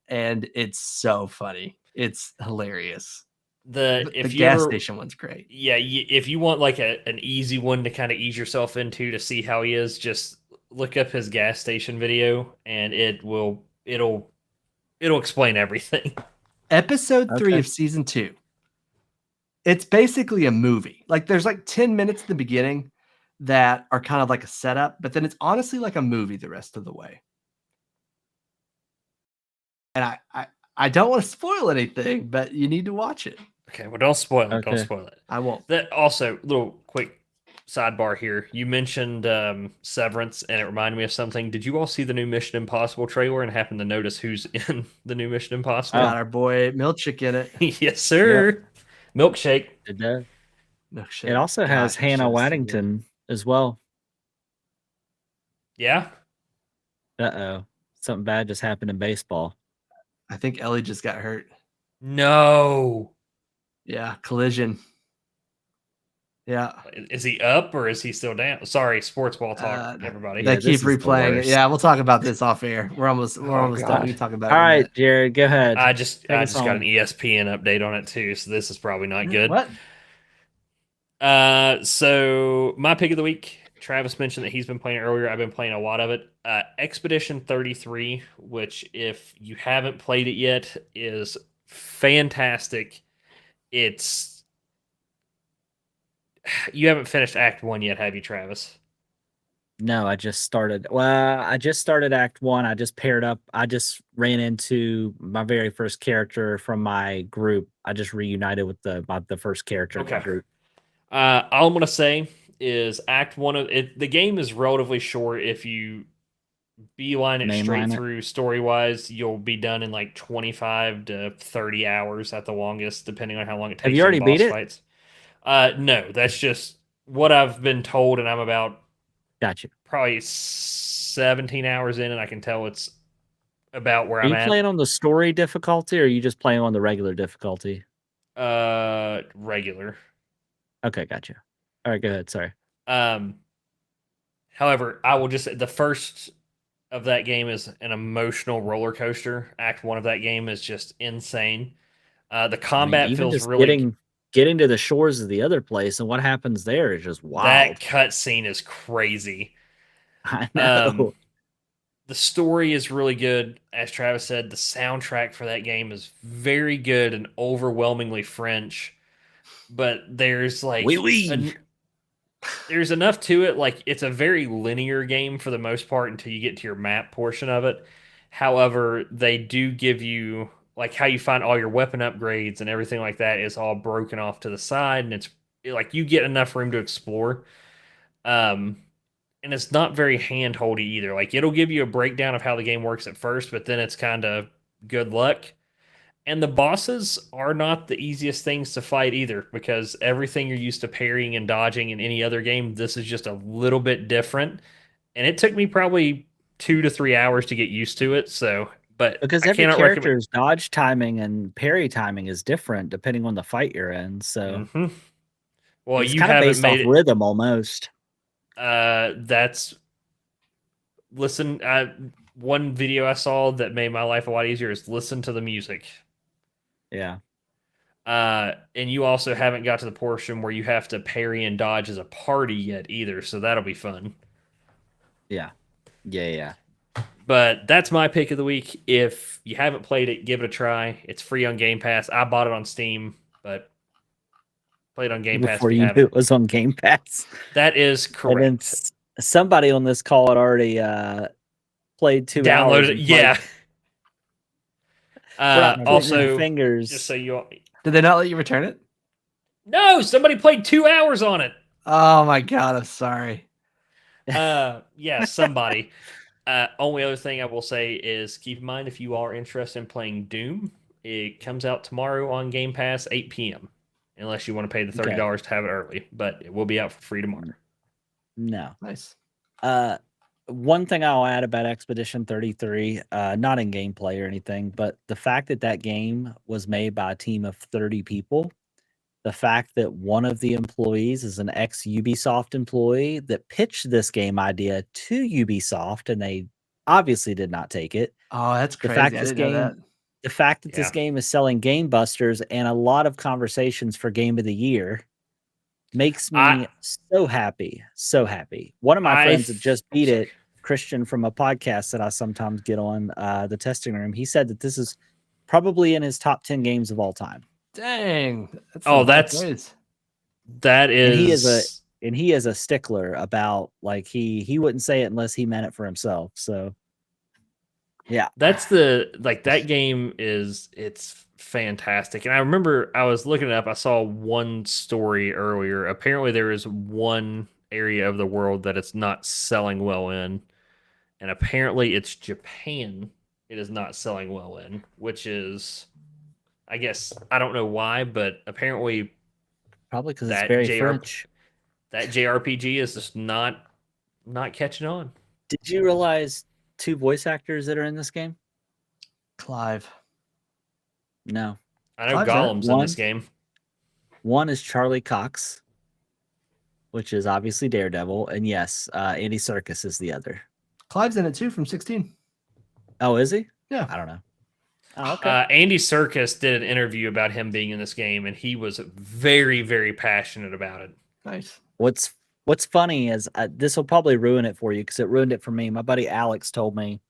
and it's so funny. It's hilarious. The The if you gas ever station one's great. yeah, if you want like an easy one to kind of ease yourself into to see how he is, just look up his gas station video, and it'll explain everything. Episode 3 Okay. of season 2. It's basically a movie. Like there's like 10 minutes at the beginning that are kind of like a setup, but then it's honestly like a movie the rest of the way. And I don't want to spoil anything, but you need to watch it. Okay, well, don't spoil it. Don't Okay. spoil it. I won't. That also, little quick sidebar here. You mentioned Severance, and it reminded me of something. Did you all see the new Mission Impossible trailer and happen to notice who's in the new Mission Impossible? Got our boy Milchick in it. Yes, sir. Milkshake. It does. Milkshake. It also God, has that Hannah show's so good. Waddington as well. Yeah. Uh-oh. Something bad just happened in baseball. I think Ellie just got hurt. No. Yeah, collision. Yeah. Is he up or is he still down? Sorry, sports ball talk, everybody. Yeah, They keep this is the replaying it. worst. Yeah, we'll talk about this off air. We're almost done. God. We can talk about All it. in a right, minute. Jared, go ahead. I just Take us got home. an ESPN update on it too, so this is probably not good. What? So my pick of the week, Travis mentioned that he's been playing it earlier. I've been playing a lot of it. Expedition 33, which if you haven't played it yet, is fantastic. You haven't finished Act 1 yet, have you, Travis? No, I just started. Well, I just started Act 1. I just paired up. I just ran into my very first character from my group. I just reunited with the first character in Okay. the group. All I'm gonna say is Act 1 of it. The game is relatively short. If you beeline it straight Mainline it. through story wise, you'll be done in like 25 to 30 hours at the longest, depending on how long it takes. Have you already beat it? Fights. No, that's just what I've been told, and I'm about Gotcha. probably 17 hours in, and I can tell it's about where Are I'm you at. playing on the story difficulty, or are you just playing on the regular difficulty? Regular. Okay, gotcha. All right, go ahead. Sorry. However, I will just say the first of that game is an emotional roller coaster. Act 1 of that game is just insane. The combat even feels just really getting to the shores of the other place, and what happens there is just wild. That cutscene is crazy. I know. The story is really good. As Travis said, the soundtrack for that game is very good and overwhelmingly French. But there's like there's enough to it. Like it's a very linear game for the most part until you get to your map portion of it. However, they do give you like how you find all your weapon upgrades and everything like that is all broken off to the side, and it's like you get enough room to explore. And it's not very hand-holdy either. Like it'll give you a breakdown of how the game works at first, but then it's kind of good luck. And the bosses are not the easiest things to fight either, because everything you're used to parrying and dodging in any other game, this is just a little bit different. And it took me probably 2 to 3 hours to get used to it. So, but Because I every cannot character's dodge timing and parry timing is different depending on the fight you're in. So Well, it's you kind of haven't based off made it. rhythm almost. One video I saw that made my life a lot easier is listen to the music. Yeah. And you also haven't got to the portion where you have to parry and dodge as a party yet either, so that'll be fun. Yeah. But that's my pick of the week. If you haven't played it, give it a try. It's free on Game Pass. I bought it on Steam, but played on Game Pass. Before you knew it was on Game Pass. That is correct. And then somebody on this call had already played 2 hours. Downloaded it. Yeah. Also, fingers. just so you all... Did they not let you return it? No, somebody played 2 hours on it. Oh my God, I'm sorry. Yeah, somebody. Only other thing I will say is keep in mind if you are interested in playing Doom, It comes out tomorrow on Game Pass, 8 p.m. Unless you want to pay the $30 to have it early, but it will be out for free tomorrow. No. Nice. One thing I'll add about Expedition 33, not in gameplay or anything, but the fact that that game was made by a team of 30 people, the fact that one of the employees is an ex-Ubisoft employee that pitched this game idea to Ubisoft, and they obviously did not take it. Oh, that's The crazy. fact I this didn't know that. game, the fact that this Yeah. game is selling Game Busters and a lot of conversations for Game of the Year makes me I- so happy. So happy. One of my friends that just beat sorry. it, Christian from a podcast that I sometimes get on, the testing room, he said that this is probably in his top 10 games of all time. Dang. That's Oh, some high that's- praise. That is. And he is a stickler about, like, he wouldn't say it unless he meant it for himself. So yeah. That's that game it's fantastic. And I remember I was looking it up. I saw one story earlier. Apparently there is one area of the world that it's not selling well in. And apparently it's Japan it is not selling well in, which is, I guess, I don't know why, but apparently Probably because it's that very JR French. that JRPG is just not catching on. Did you realize 2 voice actors that are in this game? Clive. No. I know Clive's in it. Gollum's in this game. One is Charlie Cox, which is obviously Daredevil, and yes, Andy Serkis is the other. Clive's in it too from 16. Oh, is he? Yeah. I don't know. Oh, okay. Andy Serkis did an interview about him being in this game, and he was very, very passionate about it. Nice. What's funny is this will probably ruin it for you because it ruined it for me. My buddy Alex told me,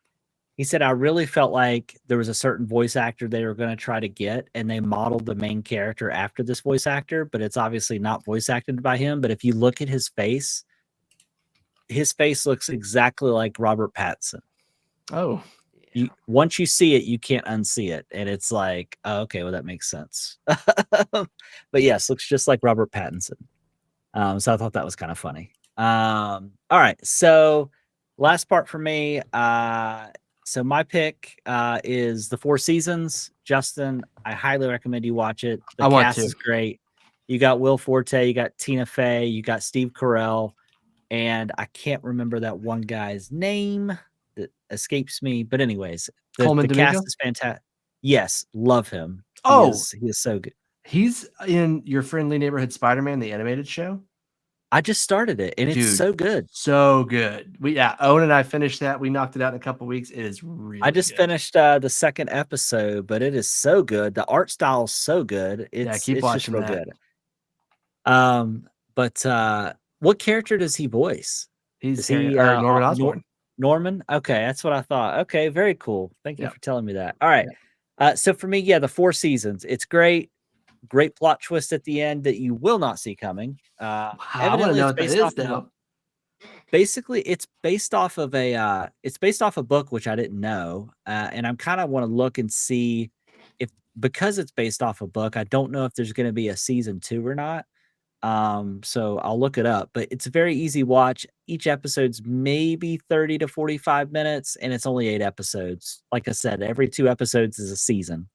he said, I really felt like there was a certain voice actor they were going to try to get, and they modeled the main character after this voice actor, but it's obviously not voice acted by him. But if you look at his face looks exactly like Robert Pattinson. Oh. Once you see it, you can't unsee it. And it's like, oh, okay, well, that makes sense. But yes, looks just like Robert Pattinson. So I thought that was kind of funny. All right. So last part for me. So my pick is The Four Seasons. Justin, I highly recommend you watch it. The I want cast to. is great. You got Will Forte, you got Tina Fey, you got Steve Carell, and I can't remember that one guy's name that escapes me. But anyways, the Coleman cast Domingo? is fantastic. Yes, love him. Oh. He is so good. He's in Your Friendly Neighborhood Spider-Man, the animated show. I just started it, and Dude, it's so good. So good. Owen and I finished that. We knocked it out in a couple weeks. It is really I just good. finished the second episode, but it is so good. The art style is so good. It's keep it's just watching real that. good. But what character does he voice? He's Is he Norman Osborn. Norman? Okay, that's what I thought. Okay, very cool. Thank you Yep. for telling me that. All right. So for me, The Four Seasons. It's great. Great plot twist at the end that you will not see coming. I want to Evidently, know it's what that based is off of now. basically it's based off of a book, which I didn't know. And I'm kind of want to look and see if, because it's based off a book, I don't know if there's going to be a season 2 or not. So I'll look it up, but it's a very easy watch. Each episode's maybe 30 to 45 minutes, and it's only 8 episodes. Like I said, every 2 episodes is a season.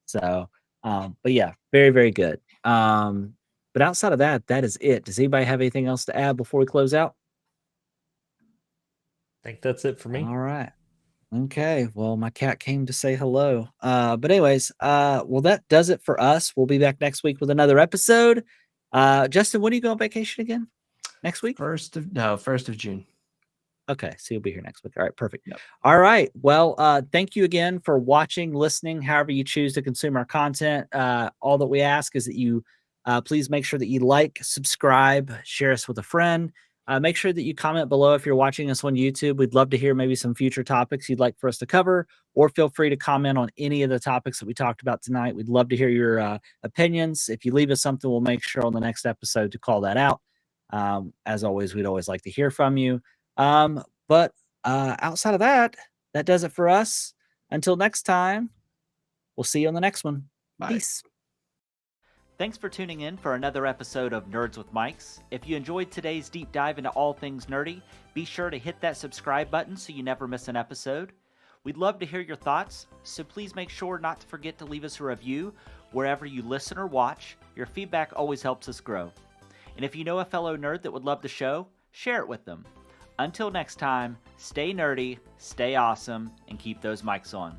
So, but yeah, very, very good. But outside of that, that is it. Does anybody have anything else to add before we close out? I think that's it for me. All right. Okay. Well, my cat came to say hello. But anyways, well, that does it for us. We'll be back next week with another episode. Justin, when do you go on vacation again? Next week? 1st of June. Okay, so you'll be here next week. All right, perfect. Yep. All right. Well, thank you again for watching, listening, however you choose to consume our content. All that we ask is that you please make sure that you like, subscribe, share us with a friend. Make sure that you comment below if you're watching us on YouTube. We'd love to hear maybe some future topics you'd like for us to cover, or feel free to comment on any of the topics that we talked about tonight. We'd love to hear your opinions. If you leave us something, we'll make sure on the next episode to call that out. As always, we'd always like to hear from you. But outside of that, that does it for us. Until next time, we'll see you on the next one. Bye. Peace. Thanks for tuning in for another episode of Nerds with Mics. If you enjoyed today's deep dive into all things nerdy, be sure to hit that subscribe button so you never miss an episode. We'd love to hear your thoughts, so please make sure not to forget to leave us a review wherever you listen or watch. Your feedback always helps us grow. And if you know a fellow nerd that would love the show, share it with them. Until next time, stay nerdy, stay awesome, and keep those mics on.